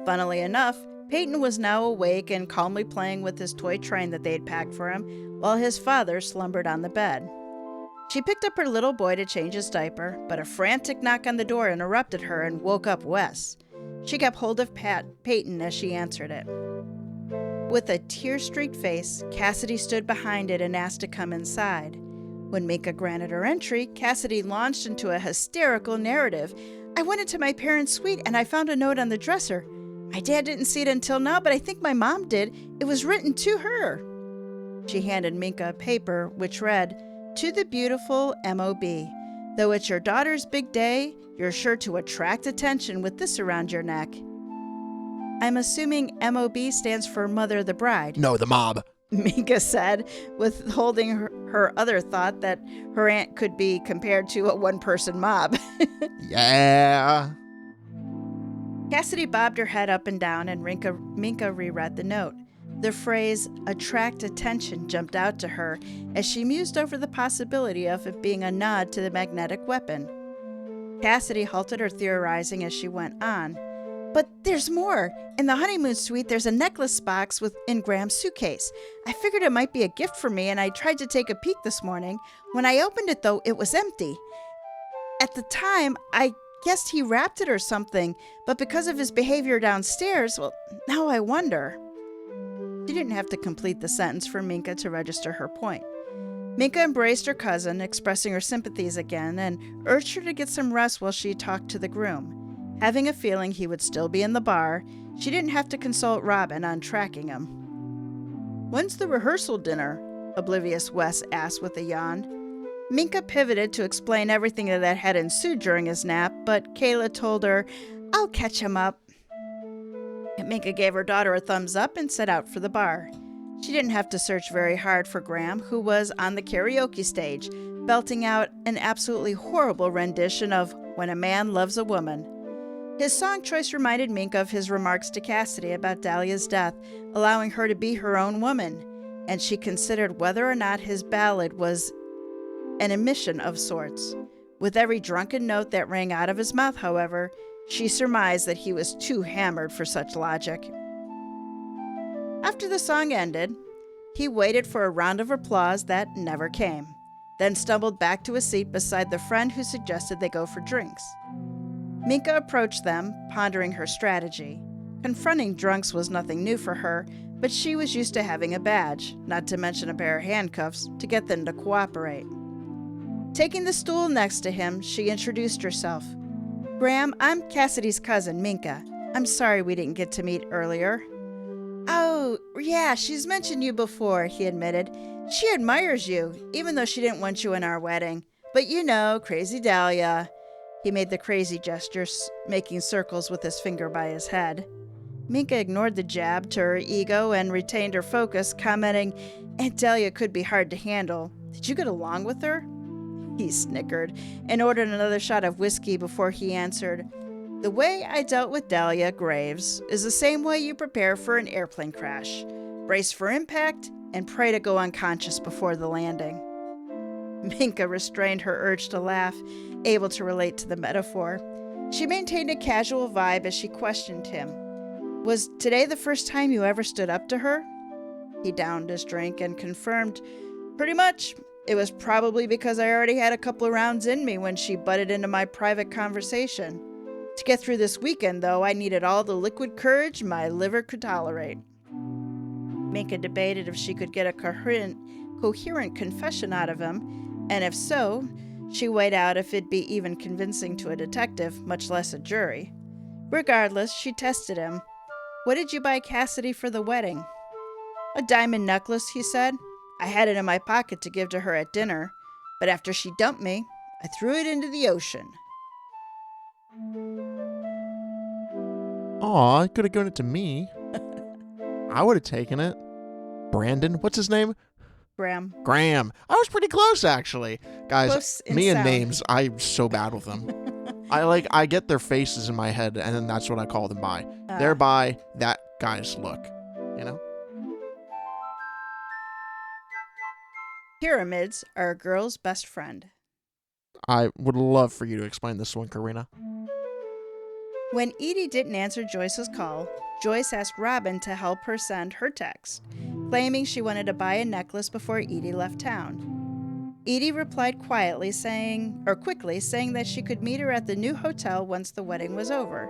Funnily enough, Peyton was now awake and calmly playing with his toy train that they had packed for him, while his father slumbered on the bed. She picked up her little boy to change his diaper, but a frantic knock on the door interrupted her and woke up Wes. She kept hold of Peyton as she answered it. With a tear-streaked face, Cassidy stood behind it and asked to come inside. When Minka granted her entry, Cassidy launched into a hysterical narrative. "I went into my parents' suite and I found a note on the dresser. My dad didn't see it until now, but I think my mom did. It was written to her." She handed Minka a paper which read, "To the beautiful M.O.B. Though it's your daughter's big day, you're sure to attract attention with this around your neck." "I'm assuming M.O.B. stands for Mother of the Bride." No, the mob. Minka said, withholding her other thought that her aunt could be compared to a one-person mob. Yeah. Cassidy bobbed her head up and down, and Minka reread the note. The phrase, "attract attention," jumped out to her as she mused over the possibility of it being a nod to the magnetic weapon. Cassidy halted her theorizing as she went on. "But there's more. In the honeymoon suite, there's a necklace box in Graham's suitcase. I figured it might be a gift for me, and I tried to take a peek this morning. When I opened it, though, it was empty. At the time, I guessed he wrapped it or something, but because of his behavior downstairs, well, now I wonder." She didn't have to complete the sentence for Minka to register her point. Minka embraced her cousin, expressing her sympathies again, and urged her to get some rest while she talked to the groom. Having a feeling he would still be in the bar, she didn't have to consult Robin on tracking him. "When's the rehearsal dinner?" Oblivious Wes asked with a yawn. Minka pivoted to explain everything that had ensued during his nap, but Kayla told her, "I'll catch him up." Minka gave her daughter a thumbs up and set out for the bar. She didn't have to search very hard for Graham, who was on the karaoke stage, belting out an absolutely horrible rendition of "When a Man Loves a Woman." His song choice reminded Minka of his remarks to Cassidy about Dahlia's death, allowing her to be her own woman, and she considered whether or not his ballad was an admission of sorts. With every drunken note that rang out of his mouth, however, she surmised that he was too hammered for such logic. After the song ended, he waited for a round of applause that never came, then stumbled back to a seat beside the friend who suggested they go for drinks. Minka approached them, pondering her strategy. Confronting drunks was nothing new for her, but she was used to having a badge, not to mention a pair of handcuffs, to get them to cooperate. Taking the stool next to him, she introduced herself. "Graham, I'm Cassidy's cousin, Minka. I'm sorry we didn't get to meet earlier." "Oh, yeah, she's mentioned you before," he admitted. "She admires you, even though she didn't want you in our wedding. But you know, Crazy Dahlia." He made the crazy gesture, making circles with his finger by his head. Minka ignored the jab to her ego and retained her focus, commenting, "Aunt Dahlia could be hard to handle. Did you get along with her?" He snickered and ordered another shot of whiskey before he answered, "The way I dealt with Dahlia Graves is the same way you prepare for an airplane crash. Brace for impact and pray to go unconscious before the landing." Minka restrained her urge to laugh, able to relate to the metaphor. She maintained a casual vibe as she questioned him. "Was today the first time you ever stood up to her?" He downed his drink and confirmed, "Pretty much. It was probably because I already had a couple of rounds in me when she butted into my private conversation. To get through this weekend, though, I needed all the liquid courage my liver could tolerate." Minka debated if she could get a coherent confession out of him, and if so, she weighed out if it'd be even convincing to a detective, much less a jury. Regardless, she tested him. "What did you buy Cassidy for the wedding?" "A diamond necklace," he said. "I had it in my pocket to give to her at dinner, but after she dumped me, I threw it into the ocean." Aw, I could have given it to me. I would have taken it. Brandon, what's his name? Graham. I was pretty close, actually. Guys, Close in me and sound. names, I'm so bad with them. I get their faces in my head, and then that's what I call them by. They're by that guy's look, you know? Pyramids are a girl's best friend. I would love for you to explain this one, Karina. When Edie didn't answer Joyce's call, Joyce asked Robin to help her send her text, claiming she wanted to buy a necklace before Edie left town. Edie replied quickly saying that she could meet her at the new hotel once the wedding was over.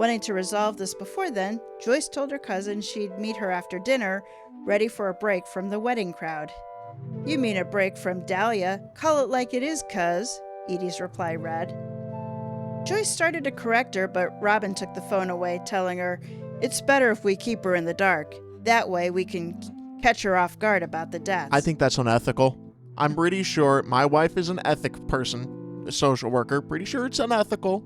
Wanting to resolve this before then, Joyce told her cousin she'd meet her after dinner, ready for a break from the wedding crowd. "You mean a break from Dahlia? Call it like it is, cuz," Edie's reply read. Joyce started to correct her, but Robin took the phone away, telling her, "It's better if we keep her in the dark. That way we can catch her off guard about the deaths." I think that's unethical. I'm pretty sure my wife is an ethic person, a social worker. Pretty sure it's unethical.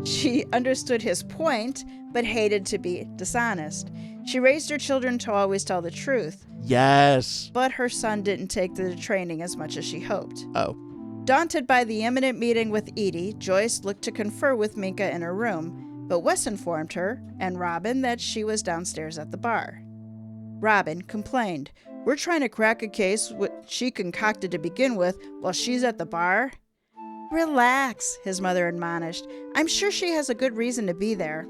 She understood his point, but hated to be dishonest. She raised her children to always tell the truth. Yes. But her son didn't take to the training as much as she hoped. Oh. Daunted by the imminent meeting with Edie, Joyce looked to confer with Minka in her room, but Wes informed her, and Robin, that she was downstairs at the bar. Robin complained, "We're trying to crack a case which she concocted to begin with while she's at the bar." "Relax," his mother admonished. "I'm sure she has a good reason to be there."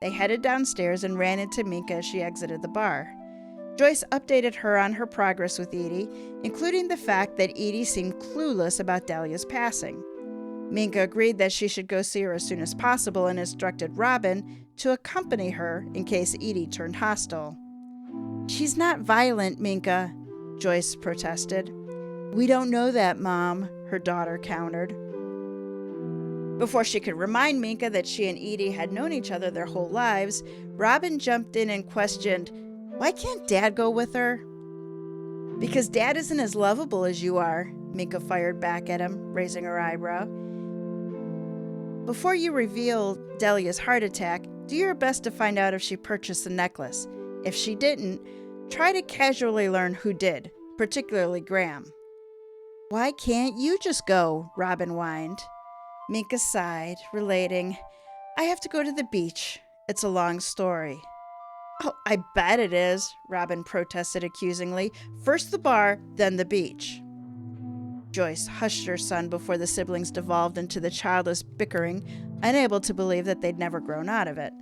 They headed downstairs and ran into Minka as she exited the bar. Joyce updated her on her progress with Edie, including the fact that Edie seemed clueless about Dahlia's passing. Minka agreed that she should go see her as soon as possible and instructed Robin to accompany her in case Edie turned hostile. "She's not violent, Minka," Joyce protested. "We don't know that, Mom," her daughter countered. Before she could remind Minka that she and Edie had known each other their whole lives, Robin jumped in and questioned, "Why can't Dad go with her?" "Because Dad isn't as lovable as you are," Minka fired back at him, raising her eyebrow. "Before you reveal Dahlia's heart attack, do your best to find out if she purchased the necklace. If she didn't, try to casually learn who did, particularly Graham." "Why can't you just go?" Robin whined. Minka sighed, relating, "I have to go to the beach. It's a long story." "Oh, I bet it is," Robin protested accusingly. "First the bar, then the beach." Joyce hushed her son before the siblings devolved into the childless bickering, unable to believe that they'd never grown out of it.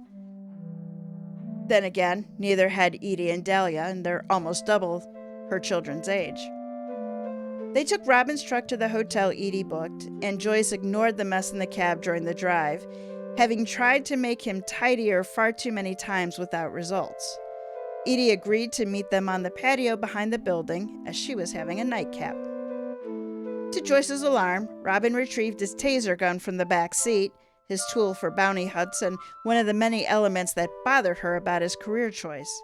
Then again, neither had Edie and Dahlia, and they're almost double her children's age. They took Robin's truck to the hotel Edie booked, and Joyce ignored the mess in the cab during the drive, having tried to make him tidier far too many times without results. Edie agreed to meet them on the patio behind the building, as she was having a nightcap. To Joyce's alarm, Robin retrieved his taser gun from the back seat, his tool for bounty hunts and one of the many elements that bothered her about his career choice.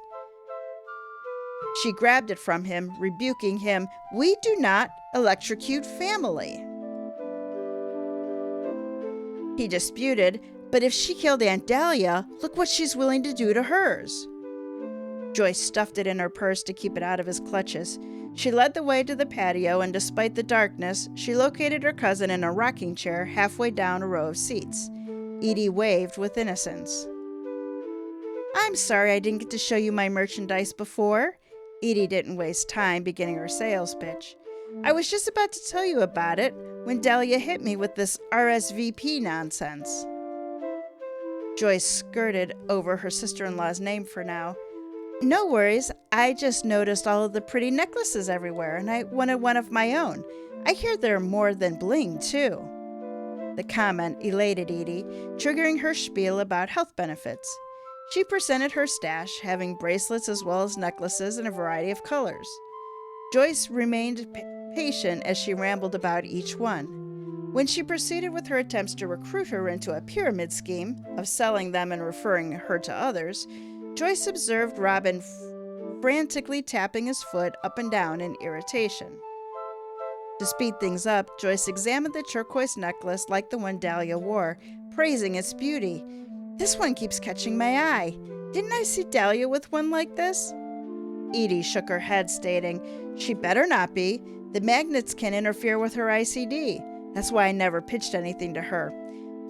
She grabbed it from him, rebuking him, "We do not electrocute family." He disputed, "But if she killed Aunt Dahlia, look what she's willing to do to hers." Joyce stuffed it in her purse to keep it out of his clutches. She led the way to the patio, and despite the darkness, she located her cousin in a rocking chair halfway down a row of seats. Edie waved with innocence. "I'm sorry I didn't get to show you my merchandise before." Edie didn't waste time beginning her sales pitch. "I was just about to tell you about it when Dahlia hit me with this RSVP nonsense." Joyce skirted over her sister-in-law's name for now. "No worries, I just noticed all of the pretty necklaces everywhere, and I wanted one of my own. I hear they're more than bling, too." The comment elated Edie, triggering her spiel about health benefits. She presented her stash, having bracelets as well as necklaces in a variety of colors. Joyce remained patient as she rambled about each one. When she proceeded with her attempts to recruit her into a pyramid scheme of selling them and referring her to others, Joyce observed Robin frantically tapping his foot up and down in irritation. To speed things up, Joyce examined the turquoise necklace like the one Dahlia wore, praising its beauty. "This one keeps catching my eye. Didn't I see Dahlia with one like this?" Edie shook her head, stating, "She better not be. The magnets can interfere with her ICD. That's why I never pitched anything to her.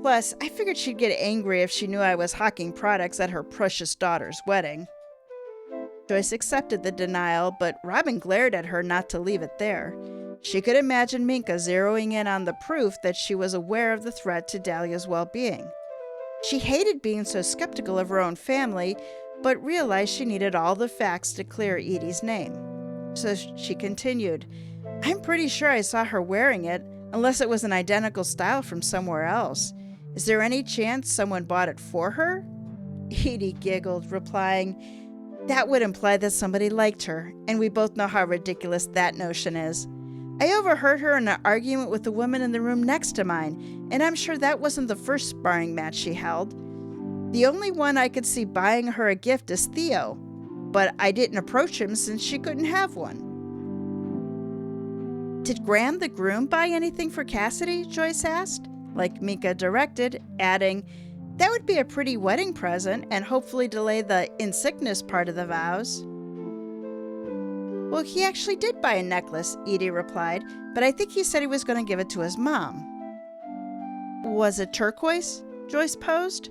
Plus, I figured she'd get angry if she knew I was hawking products at her precious daughter's wedding." Joyce accepted the denial, but Robin glared at her not to leave it there. She could imagine Minka zeroing in on the proof that she was aware of the threat to Dahlia's well-being. She hated being so skeptical of her own family, but realized she needed all the facts to clear Edie's name. So she continued, "I'm pretty sure I saw her wearing it, unless it was an identical style from somewhere else. Is there any chance someone bought it for her? Edie giggled, replying, "That would imply that somebody liked her, and we both know how ridiculous that notion is. I overheard her in an argument with the woman in the room next to mine, and I'm sure that wasn't the first sparring match she held. The only one I could see buying her a gift is Theo, but I didn't approach him since she couldn't have one." "Did Graham the groom buy anything for Cassidy?" Joyce asked, like Minka directed, adding, "That would be a pretty wedding present and hopefully delay the in sickness part of the vows." "Well, he actually did buy a necklace," Edie replied, "but I think he said he was going to give it to his mom." "Was it turquoise?" Joyce posed.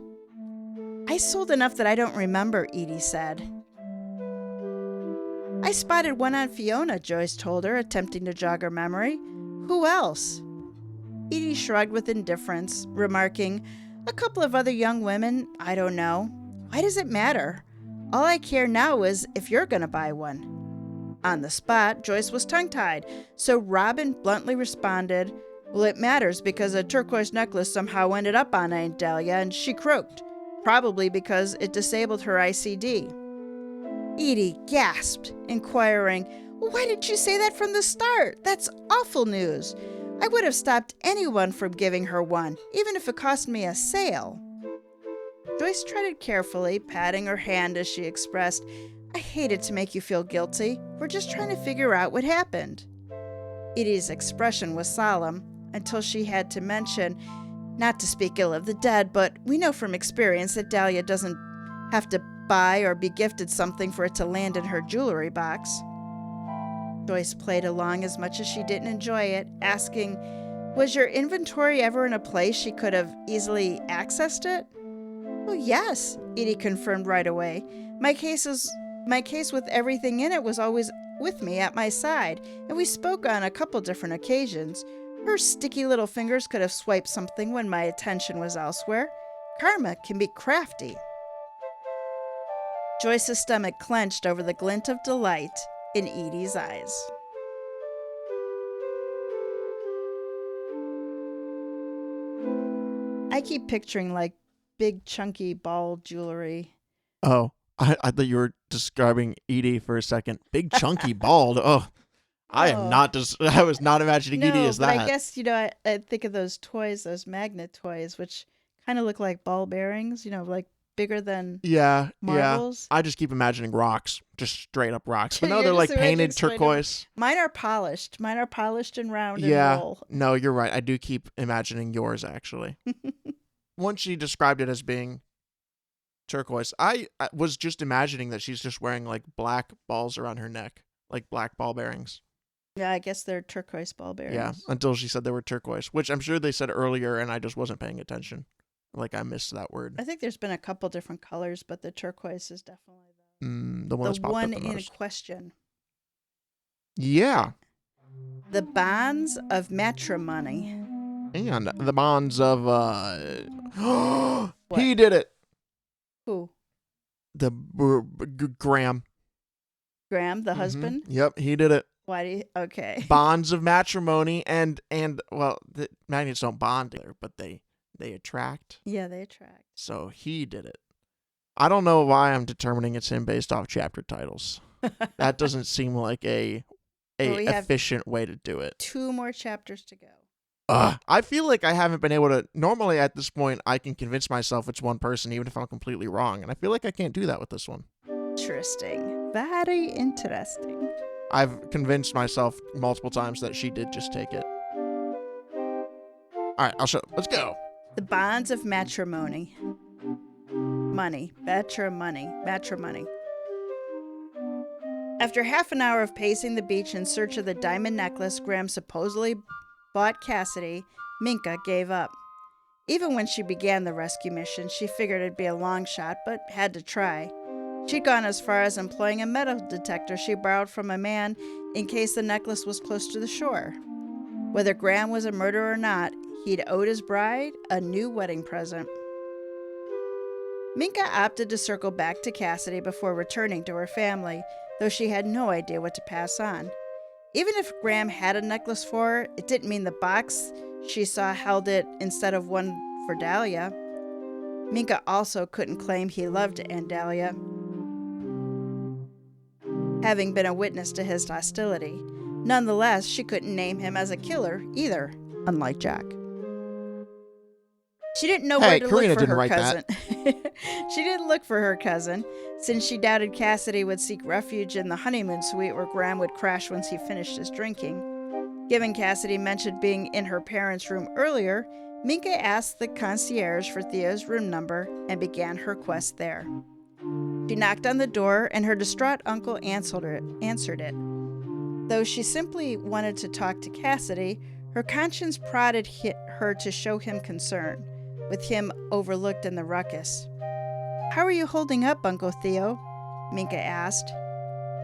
"I sold enough that I don't remember," Edie said. "I spotted one on Fiona," Joyce told her, attempting to jog her memory. "Who else?" Edie shrugged with indifference, remarking, "A couple of other young women, I don't know. Why does it matter? All I care now is if you're going to buy one." On the spot, Joyce was tongue-tied, so Robin bluntly responded, "Well, it matters because a turquoise necklace somehow ended up on Aunt Dahlia and she croaked, probably because it disabled her ICD. Edie gasped, inquiring, "Well, why didn't you say that from the start? That's awful news. I would have stopped anyone from giving her one, even if it cost me a sale." Joyce treaded carefully, patting her hand as she expressed, "I hated to make you feel guilty. We're just trying to figure out what happened." Edie's expression was solemn until she had to mention, "Not to speak ill of the dead, but we know from experience that Dahlia doesn't have to buy or be gifted something for it to land in her jewelry box." Joyce played along as much as she didn't enjoy it, asking, "Was your inventory ever in a place she could have easily accessed it?" "Oh, yes," Edie confirmed right away. My case with everything in it was always with me at my side, and we spoke on a couple different occasions. Her sticky little fingers could have swiped something when my attention was elsewhere. Karma can be crafty." Joyce's stomach clenched over the glint of delight in Edie's eyes. I keep picturing like big chunky ball jewelry. Oh, I thought you were describing Edie for a second. Big chunky bald. Oh, I was not imagining Edie as that. No, but I guess, I think of those toys, those magnet toys, which kind of look like ball bearings, like bigger than marbles. I just keep imagining rocks, just straight up rocks. But no, You're they're like just painted imagining turquoise. Mine are polished. Mine are polished and round and Yeah, roll. no, you're right. I do keep imagining yours, actually. Once she described it as being turquoise, I was just imagining that she's just wearing like black balls around her neck, like black ball bearings. Yeah, I guess they're turquoise ball bearings. Yeah, until she said they were turquoise, which I'm sure they said earlier and I just wasn't paying attention. Like I missed that word. I think there's been a couple different colors, but the turquoise is definitely the one that's popped up the in most. question. Yeah. The bonds of matrimony. And the bonds of he did it. Who? The Graham. Graham, the husband? Yep, he did it. Why do you? Okay. Bonds of matrimony and well, the magnets don't bond together, but they attract. Yeah, they attract. So he did it. I don't know why I'm determining it's him based off chapter titles. That doesn't seem like a efficient way to do it. 2 more chapters to go. I feel like I haven't been able to. Normally at this point, I can convince myself it's one person, even if I'm completely wrong. And I feel like I can't do that with this one. Interesting. Very interesting. I've convinced myself multiple times that she did just take it. All right, let's go. The bonds of matrimony. Matrimony. After half an hour of pacing the beach in search of the diamond necklace Graham supposedly bought Cassidy, Minka gave up. Even when she began the rescue mission, she figured it'd be a long shot, but had to try. She'd gone as far as employing a metal detector she borrowed from a man in case the necklace was close to the shore. Whether Graham was a murderer or not, he'd owed his bride a new wedding present. Minka opted to circle back to Cassidy before returning to her family, though she had no idea what to pass on. Even if Graham had a necklace for her, it didn't mean the box she saw held it instead of one for Dahlia. Minka also couldn't claim he loved Aunt Dahlia, having been a witness to his hostility. Nonetheless, she couldn't name him as a killer either, unlike Jack. She didn't know where to Karina look for didn't her write cousin. She didn't look for her cousin, since she doubted Cassidy would seek refuge in the honeymoon suite where Graham would crash once he finished his drinking. Given Cassidy mentioned being in her parents' room earlier, Minka asked the concierge for Theo's room number and began her quest there. She knocked on the door, and her distraught uncle answered it. Though she simply wanted to talk to Cassidy, her conscience prodded her to show him concern, with him overlooked in the ruckus. "How are you holding up, Uncle Theo?" Minka asked.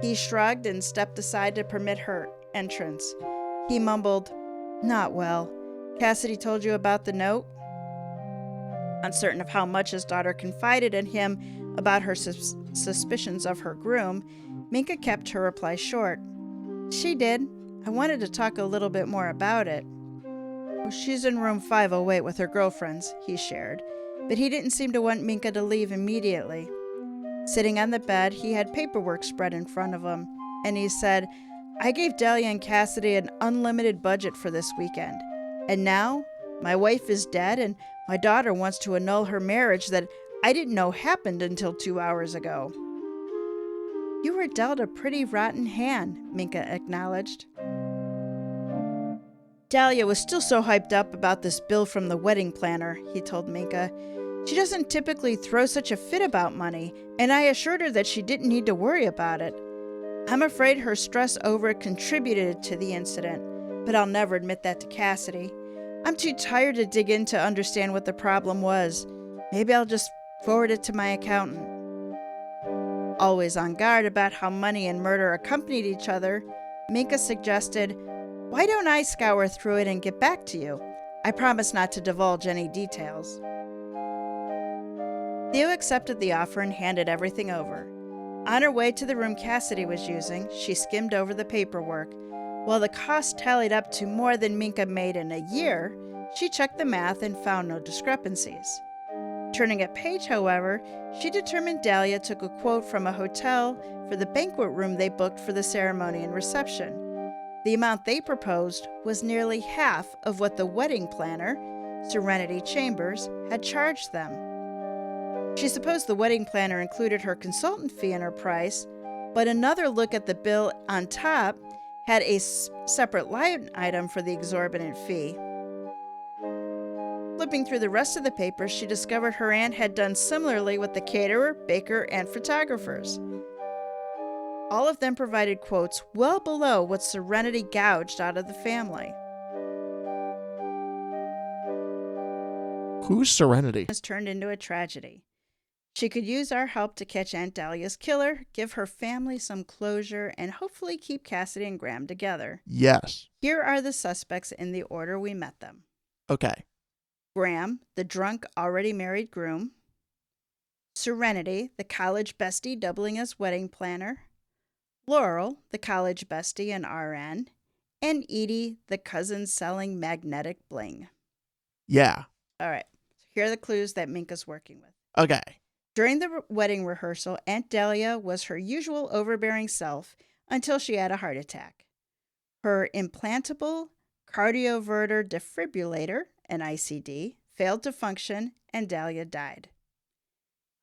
He shrugged and stepped aside to permit her entrance. He mumbled, "Not well. Cassidy told you about the note?" Uncertain of how much his daughter confided in him about her suspicions of her groom, Minka kept her reply short. "She did. I wanted to talk a little bit more about it." "She's in room 508 with her girlfriends," he shared, but he didn't seem to want Minka to leave immediately. Sitting on the bed, he had paperwork spread in front of him, and he said, "I gave Dahlia and Cassidy an unlimited budget for this weekend, and now my wife is dead and my daughter wants to annul her marriage that I didn't know happened until 2 hours ago." "You were dealt a pretty rotten hand," Minka acknowledged. "Dahlia was still so hyped up about this bill from the wedding planner," he told Minka. "She doesn't typically throw such a fit about money, and I assured her that she didn't need to worry about it. I'm afraid her stress over it contributed to the incident, but I'll never admit that to Cassidy. I'm too tired to dig in to understand what the problem was. Maybe I'll just forward it to my accountant." Always on guard about how money and murder accompanied each other, Minka suggested, "Why don't I scour through it and get back to you? I promise not to divulge any details." Theo accepted the offer and handed everything over. On her way to the room Cassidy was using, she skimmed over the paperwork. While the cost tallied up to more than Minka made in a year, she checked the math and found no discrepancies. Turning a page, however, she determined Dahlia took a quote from a hotel for the banquet room they booked for the ceremony and reception. The amount they proposed was nearly half of what the wedding planner, Serenity Chambers, had charged them. She supposed the wedding planner included her consultant fee in her price, but another look at the bill on top had a separate line item for the exorbitant fee. Flipping through the rest of the papers, she discovered her aunt had done similarly with the caterer, baker, and photographers. All of them provided quotes well below what Serenity gouged out of the family. Who's Serenity? Has turned into a tragedy. She could use our help to catch Aunt Dahlia's killer, give her family some closure, and hopefully keep Cassidy and Graham together. Yes. Here are the suspects in the order we met them. Okay. Graham, the drunk, already married groom. Serenity, the college bestie doubling as wedding planner. Laurel, the college bestie and RN. And Edie, the cousin selling magnetic bling. Yeah. All right. So here are the clues that Minka's working with. Okay. During the wedding rehearsal, Aunt Dahlia was her usual overbearing self until she had a heart attack. Her implantable cardioverter defibrillator, an ICD, failed to function and Dahlia died.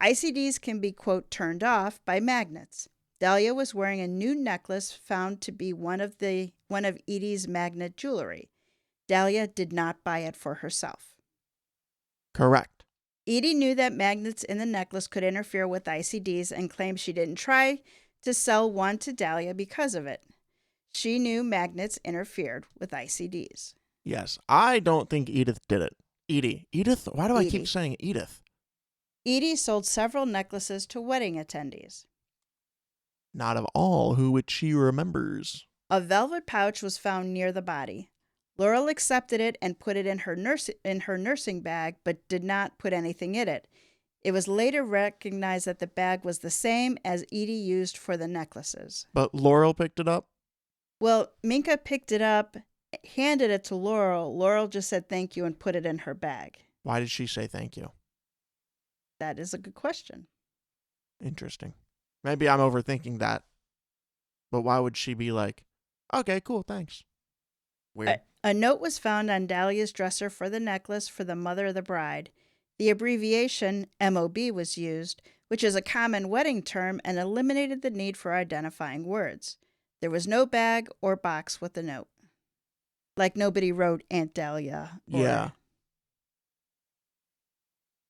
ICDs can be, quote, turned off by magnets. Dahlia was wearing a new necklace found to be one of Edie's magnet jewelry. Dahlia did not buy it for herself. Correct. Edie knew that magnets in the necklace could interfere with ICDs and claimed she didn't try to sell one to Dahlia because of it. She knew magnets interfered with ICDs. Yes. I don't think Edith did it. Edith? Why do I keep Edie. saying Edith? Edie sold several necklaces to wedding attendees. Not of all who which she remembers. A velvet pouch was found near the body. Laurel accepted it and put it in her nursing bag, but did not put anything in it. It was later recognized that the bag was the same as Edie used for the necklaces. But Laurel picked it up? Well, Minka picked it up, handed it to Laurel. Laurel just said thank you and put it in her bag. Why did she say thank you? That is a good question. Interesting. Maybe I'm overthinking that. But why would she be like, okay, cool, thanks? Weird. A note was found on Dahlia's dresser for the necklace for the mother of the bride. The abbreviation MOB was used, which is a common wedding term and eliminated the need for identifying words. There was no bag or box with the note. Like nobody wrote Aunt Dahlia. Yeah.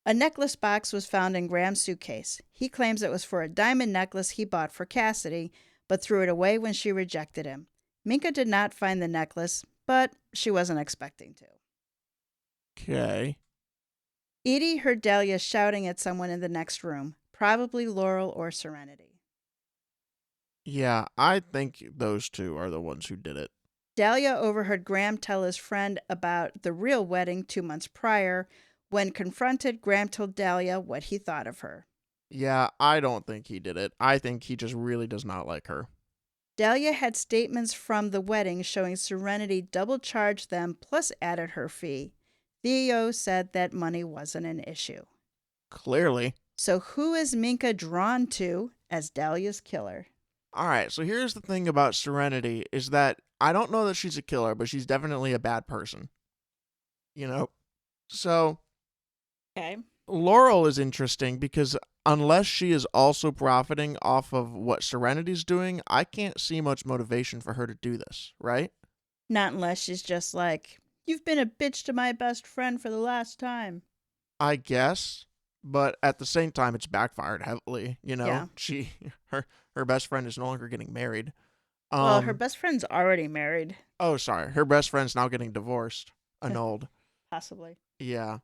A necklace box was found in Graham's suitcase. He claims it was for a diamond necklace he bought for Cassidy, but threw it away when she rejected him. Minka did not find the necklace, but she wasn't expecting to. Okay. Edie heard Dahlia shouting at someone in the next room, probably Laurel or Serenity. Yeah, I think those two are the ones who did it. Dahlia overheard Graham tell his friend about the real wedding 2 months prior. When confronted, Graham told Dahlia what he thought of her. Yeah, I don't think he did it. I think he just really does not like her. Dahlia had statements from the wedding showing Serenity double-charged them plus added her fee. Theo said that money wasn't an issue. Clearly. So who is Minka drawn to as Dahlia's killer? All right, so here's the thing about Serenity is that I don't know that she's a killer, but she's definitely a bad person. You know? So Okay. Laurel is interesting because unless she is also profiting off of what Serenity's doing, I can't see much motivation for her to do this, right? Not unless she's just like, you've been a bitch to my best friend for the last time. I guess, but at the same time, it's backfired heavily. You know, Yeah. her best friend is no longer getting married. Well, her best friend's already married. Oh, sorry, her best friend's now getting divorced, annulled. Possibly. Yeah.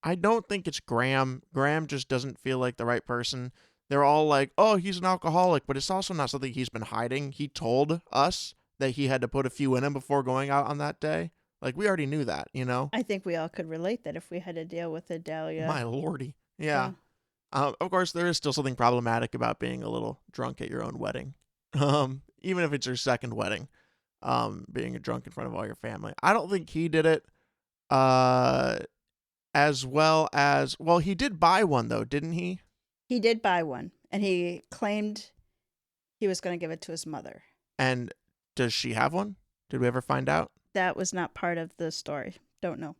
I don't think it's Graham. Graham just doesn't feel like the right person. They're all like, oh, he's an alcoholic, but it's also not something he's been hiding. He told us that he had to put a few in him before going out on that day. Like, we already knew that, you know? I think we all could relate that if we had to deal with a Dahlia. My lordy. Yeah. Of course, there is still something problematic about being a little drunk at your own wedding. Even if it's your second wedding, being a drunk in front of all your family. I don't think he did it. As well as, well, he did buy one though, didn't he? He did buy one, and he claimed he was going to give it to his mother. And does she have one? Did we ever find out? That was not part of the story. Don't know.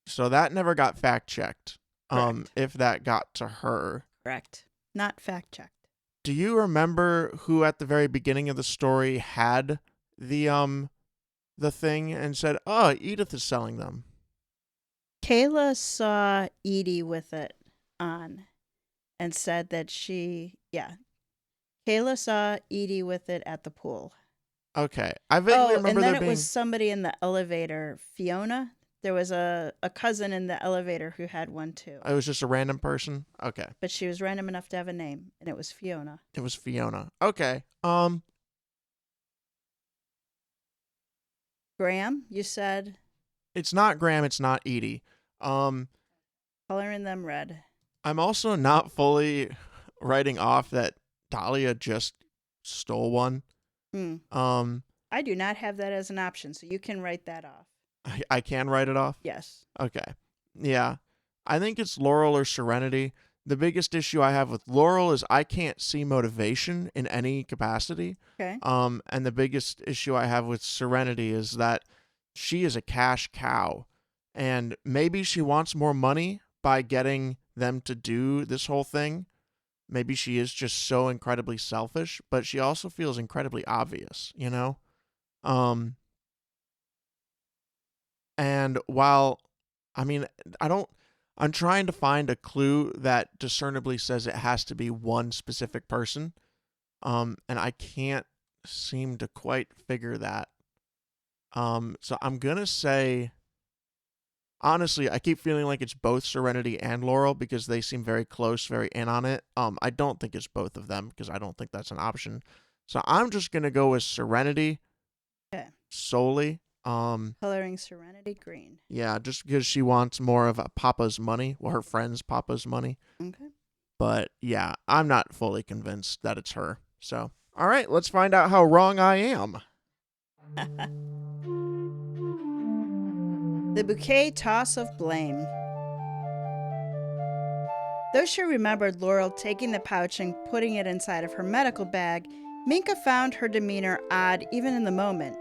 So that never got fact checked. Correct. If that got to her. Correct. Not fact checked. Do you remember who at the very beginning of the story had the thing and said, "Oh, Edith is selling them"? Kayla saw Edie with it on and said that Kayla saw Edie with it at the pool. Okay. I vaguely remember and then there being... it was somebody in the elevator, Fiona. There was a cousin in the elevator who had one too. It was just a random person? Okay. But she was random enough to have a name, and it was Fiona. It was Fiona. Okay. Graham, you said? It's not Graham, it's not Edie. Coloring them red. I'm also not fully writing off that Dahlia just stole one. I do not have that as an option, so you can write that off. I can write it off? Yes. Okay. Yeah. I think it's Laurel or Serenity. The biggest issue I have with Laurel is I can't see motivation in any capacity. Okay. And the biggest issue I have with Serenity is that she is a cash cow. And maybe she wants more money by getting them to do this whole thing. Maybe she is just so incredibly selfish, but she also feels incredibly obvious, you know? And while, I mean, I'm trying to find a clue that discernibly says it has to be one specific person. And I can't seem to quite figure that. So I'm going to say, honestly, I keep feeling like it's both Serenity and Laurel because they seem very close, very in on it. I don't think it's both of them because I don't think that's an option. So I'm just going to go with Serenity. Okay. Solely. Coloring Serenity green. Yeah, just because she wants more of a Papa's money, well, her friend's Papa's money. Okay. But yeah, I'm not fully convinced that it's her. So, all right, let's find out how wrong I am. The bouquet toss of blame. Though she remembered Laurel taking the pouch and putting it inside of her medical bag, Minka found her demeanor odd even in the moment.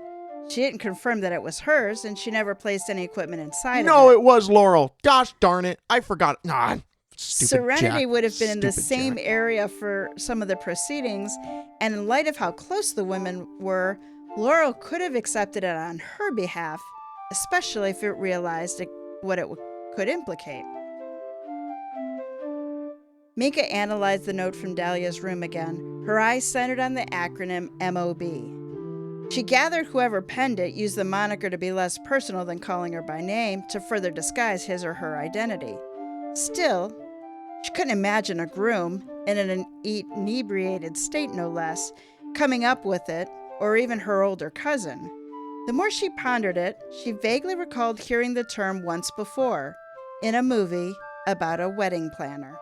She didn't confirm that it was hers, and she never placed any equipment inside of it. No, it was Laurel. Gosh darn it. I forgot. Nah, stupid Serenity Jack. would have been in the Stupid same Jack. area for some of the proceedings, and in light of how close the women were, Laurel could have accepted it on her behalf, especially if it realized what it could implicate. Minka analyzed the note from Dahlia's room again, her eyes centered on the acronym MOB. She gathered whoever penned it used the moniker to be less personal than calling her by name to further disguise his or her identity. Still, she couldn't imagine a groom, in an inebriated state no less, coming up with it, or even her older cousin. The more she pondered it, she vaguely recalled hearing the term once before, in a movie about a wedding planner.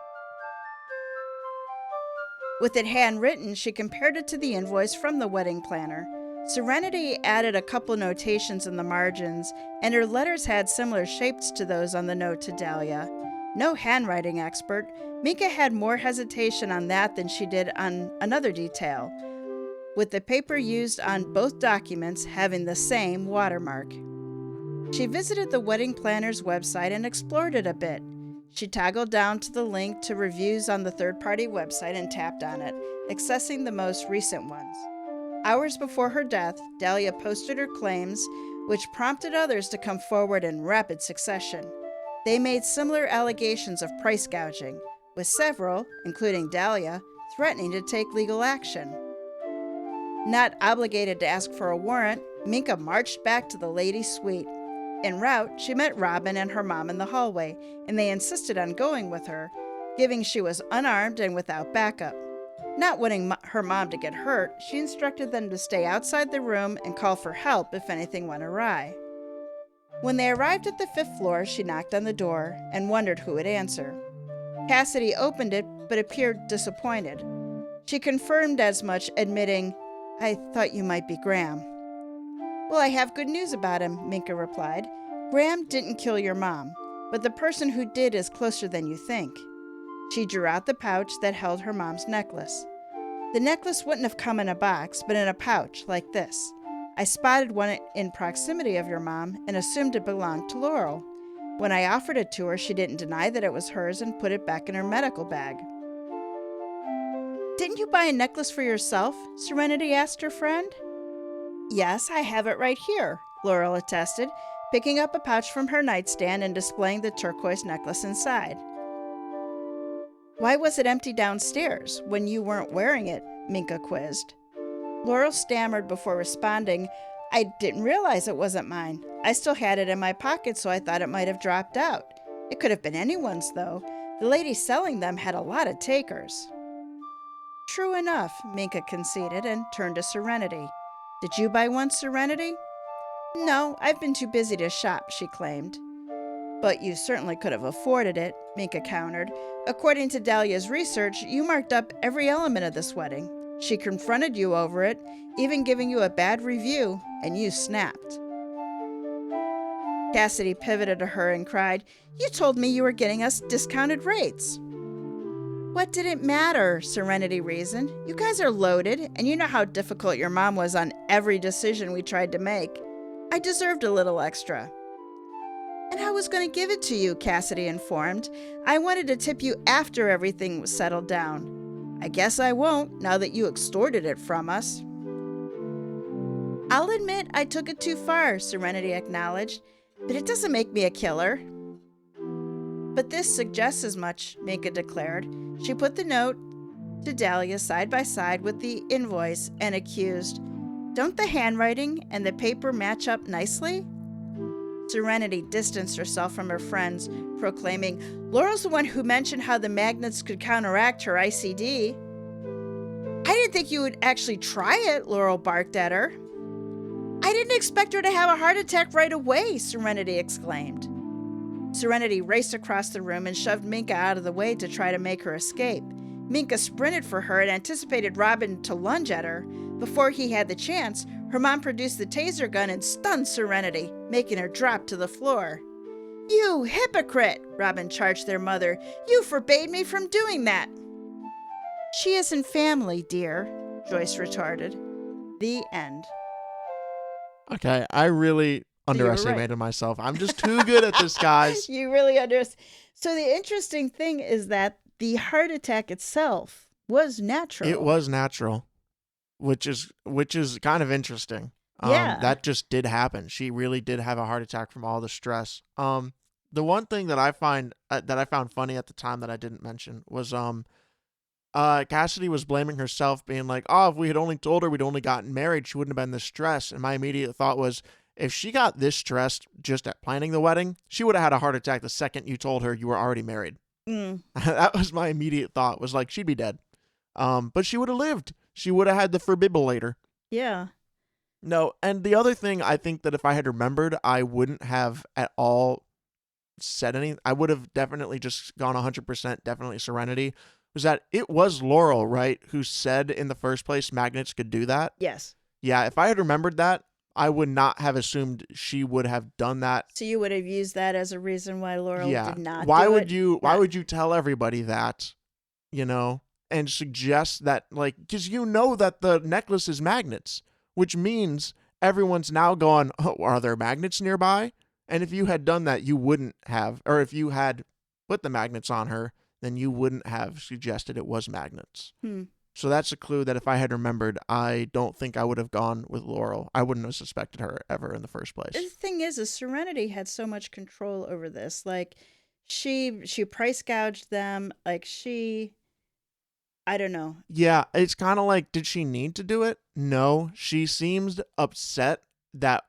With it handwritten, she compared it to the invoice from the wedding planner. Serenity added a couple notations in the margins, and her letters had similar shapes to those on the note to Dahlia. No handwriting expert, Minka had more hesitation on that than she did on another detail, with the paper used on both documents having the same watermark. She visited the wedding planner's website and explored it a bit. She toggled down to the link to reviews on the third-party website and tapped on it, accessing the most recent ones. Hours before her death, Dahlia posted her claims, which prompted others to come forward in rapid succession. They made similar allegations of price gouging, with several, including Dahlia, threatening to take legal action. Not obligated to ask for a warrant, Minka marched back to the ladies' suite. En route, she met Robin and her mom in the hallway, and they insisted on going with her, giving she was unarmed and without backup. Not wanting her mom to get hurt, she instructed them to stay outside the room and call for help if anything went awry. When they arrived at the 5th floor, she knocked on the door and wondered who would answer. Cassidy opened it, but appeared disappointed. She confirmed as much, admitting, "I thought you might be Graham." "Well, I have good news about him," Minka replied. "Graham didn't kill your mom, but the person who did is closer than you think." She drew out the pouch that held her mom's necklace. The necklace wouldn't have come in a box, but in a pouch like this. I spotted one in proximity of your mom and assumed it belonged to Laurel. When I offered it to her, she didn't deny that it was hers and put it back in her medical bag. "Didn't you buy a necklace for yourself?" Serenity asked her friend. "Yes, I have it right here," Laurel attested, picking up a pouch from her nightstand and displaying the turquoise necklace inside. "Why was it empty downstairs when you weren't wearing it?" Minka quizzed. Laurel stammered before responding, "I didn't realize it wasn't mine. I still had it in my pocket, so I thought it might have dropped out. It could have been anyone's, though. The lady selling them had a lot of takers." "True enough," Minka conceded and turned to Serenity. "Did you buy one, Serenity?" "No, I've been too busy to shop," she claimed. "But you certainly could have afforded it," Minka countered. "According to Dahlia's research, you marked up every element of this wedding. She confronted you over it, even giving you a bad review, and you snapped." Cassidy pivoted to her and cried, "You told me you were getting us discounted rates." "What did it matter?" Serenity reasoned. "You guys are loaded, and you know how difficult your mom was on every decision we tried to make. I deserved a little extra." "And I was going to give it to you," Cassidy informed. "I wanted to tip you after everything was settled down. I guess I won't, now that you extorted it from us." "I'll admit I took it too far," Serenity acknowledged, "but it doesn't make me a killer." "But this suggests as much," Minka declared. She put the note to Dahlia side by side with the invoice and accused, "Don't the handwriting and the paper match up nicely?" Serenity distanced herself from her friends, proclaiming, "Laurel's the one who mentioned how the magnets could counteract her ICD." "I didn't think you would actually try it," Laurel barked at her. "I didn't expect her to have a heart attack right away," Serenity exclaimed. Serenity raced across the room and shoved Minka out of the way to try to make her escape. Minka sprinted for her and anticipated Robin to lunge at her. Before he had the chance, Her mom produced the taser gun and stunned Serenity, making her drop to the floor. "You hypocrite!" Robin charged their mother. "You forbade me from doing that." "She isn't family, dear," Joyce retorted. The end. Okay, I really underestimated myself. I'm just too good at this, guys. You really understand. So the interesting thing is that the heart attack itself was natural. It was natural, which is kind of interesting. Yeah. That just did happen. She really did have a heart attack from all the stress. The one thing that I found funny at the time that I didn't mention was Cassidy was blaming herself, being like, "Oh, if we had only told her we'd only gotten married, she wouldn't have been this stressed." And my immediate thought was, if she got this stressed just at planning the wedding, she would have had a heart attack the second you told her you were already married. That was my immediate thought, was like, she'd be dead. But she would have lived. She would have had the defibrillator. Yeah. No, and the other thing, I think that if I had remembered, I wouldn't have at all said anything. I would have definitely just gone 100%, definitely Serenity, was that it was Laurel, right, who said in the first place magnets could do that? Yes. Yeah, if I had remembered that, I would not have assumed she would have done that. So you would have used that as a reason why Laurel did not why do would it? you why would you tell everybody that, and suggest that, like, because you know that the necklace is magnets, which means everyone's now going, "Oh, are there magnets nearby?" And if you had done that, you wouldn't have, or if you had put the magnets on her, then you wouldn't have suggested it was magnets. So that's a clue that if I had remembered, I don't think I would have gone with Laurel. I wouldn't have suspected her ever in the first place. The thing is Serenity had so much control over this. Like, she price gouged them. Like, I don't know. Yeah, it's kind of like, did she need to do it? No, she seems upset that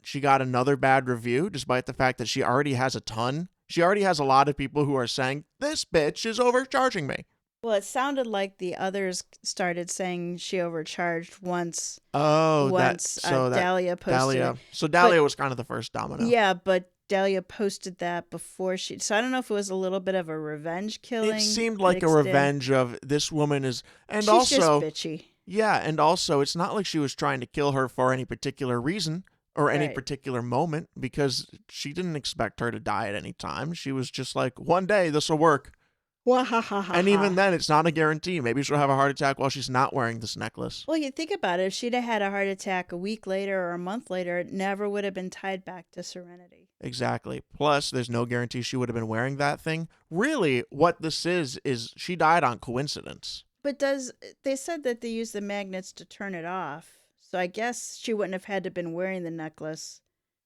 she got another bad review, despite the fact that she already has a ton. She already has a lot of people who are saying, "This bitch is overcharging me." Well, it sounded like the others started saying she overcharged once. Dahlia posted it. So Dahlia was kind of the first domino. Yeah, but Dahlia posted that before she. So I don't know if it was a little bit of a revenge killing. It seemed like a revenge of, this woman is, and she's also just bitchy. Yeah, and also it's not like she was trying to kill her for any particular reason or any Right. particular moment, because she didn't expect her to die at any time. She was just like, one day this will work. And even then, it's not a guarantee. Maybe she'll have a heart attack while she's not wearing this necklace. Well, you think about it. If she'd have had a heart attack a week later or a month later, it never would have been tied back to Serenity. Exactly. Plus, there's no guarantee she would have been wearing that thing. Really, what this is she died on coincidence. But they said that they used the magnets to turn it off. So I guess she wouldn't have had to been wearing the necklace.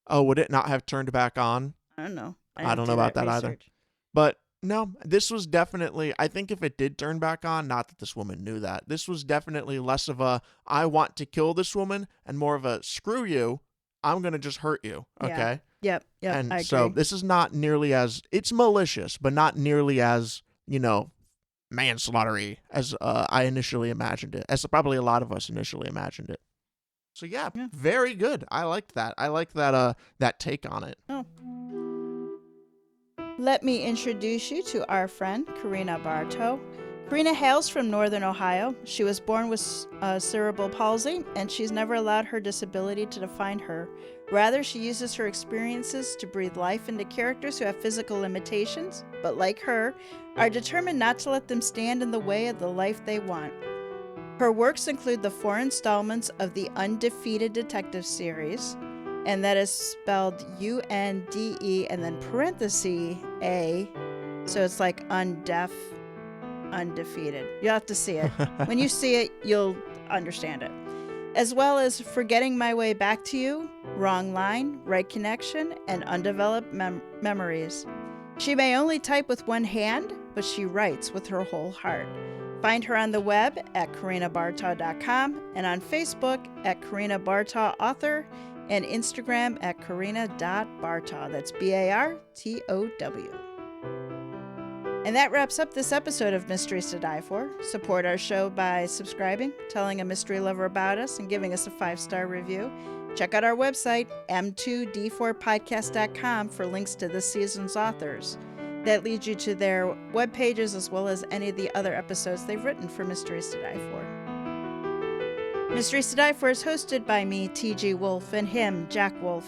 Oh, would it not have turned back on? I don't know. I don't know about that either. But no, this was definitely, I think if it did turn back on, not that this woman knew that, this was definitely less of a, I want to kill this woman, and more of a, screw you, I'm going to just hurt you. Okay. Yeah. Yep. And I so agree. this is not nearly as, it's malicious, but not nearly as, manslaughtery as I initially imagined it, as probably a lot of us initially imagined it. So yeah, very good. I liked that. I liked that take on it. Oh. Let me introduce you to our friend, Karina Bartow. Karina hails from Northern Ohio. She was born with cerebral palsy, and she's never allowed her disability to define her. Rather, she uses her experiences to breathe life into characters who have physical limitations, but like her, are determined not to let them stand in the way of the life they want. Her works include the 4 installments of the Undefeated Detective series, and that is spelled UNDE and then parenthesis A, so it's like undefeated. You'll have to see it. When you see it, you'll understand it. As well as Forgetting My Way Back to You, Wrong Line, Right Connection, and Undeveloped Memories. She may only type with one hand, but she writes with her whole heart. Find her on the web at karinabartow.com and on Facebook at Karina Bartow Author and Instagram at karina.bartow. That's BARTOW. And that wraps up this episode of Mysteries to Die For. Support our show by subscribing, telling a mystery lover about us, and giving us a 5-star review. Check out our website, m2d4podcast.com, for links to this season's authors. That leads you to their web pages as well as any of the other episodes they've written for Mysteries to Die For. Mysteries to Die For is hosted by me, TG Wolff, and him, Jack Wolff.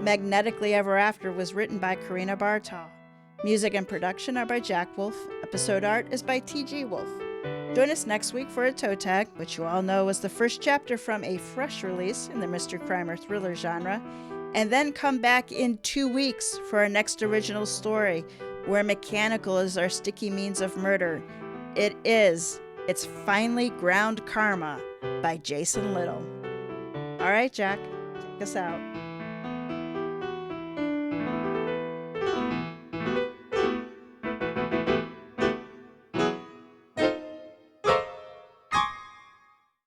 Magnetically Ever After was written by Karina Bartow. Music and production are by Jack Wolff. Episode art is by TG Wolff. Join us next week for a toe tag, which you all know was the first chapter from a fresh release in the mystery crime or thriller genre. And then come back in 2 weeks for our next original story, where mechanical is our sticky means of murder. It's Finally Ground Karma by Jason Little. All right, Jack, take us out.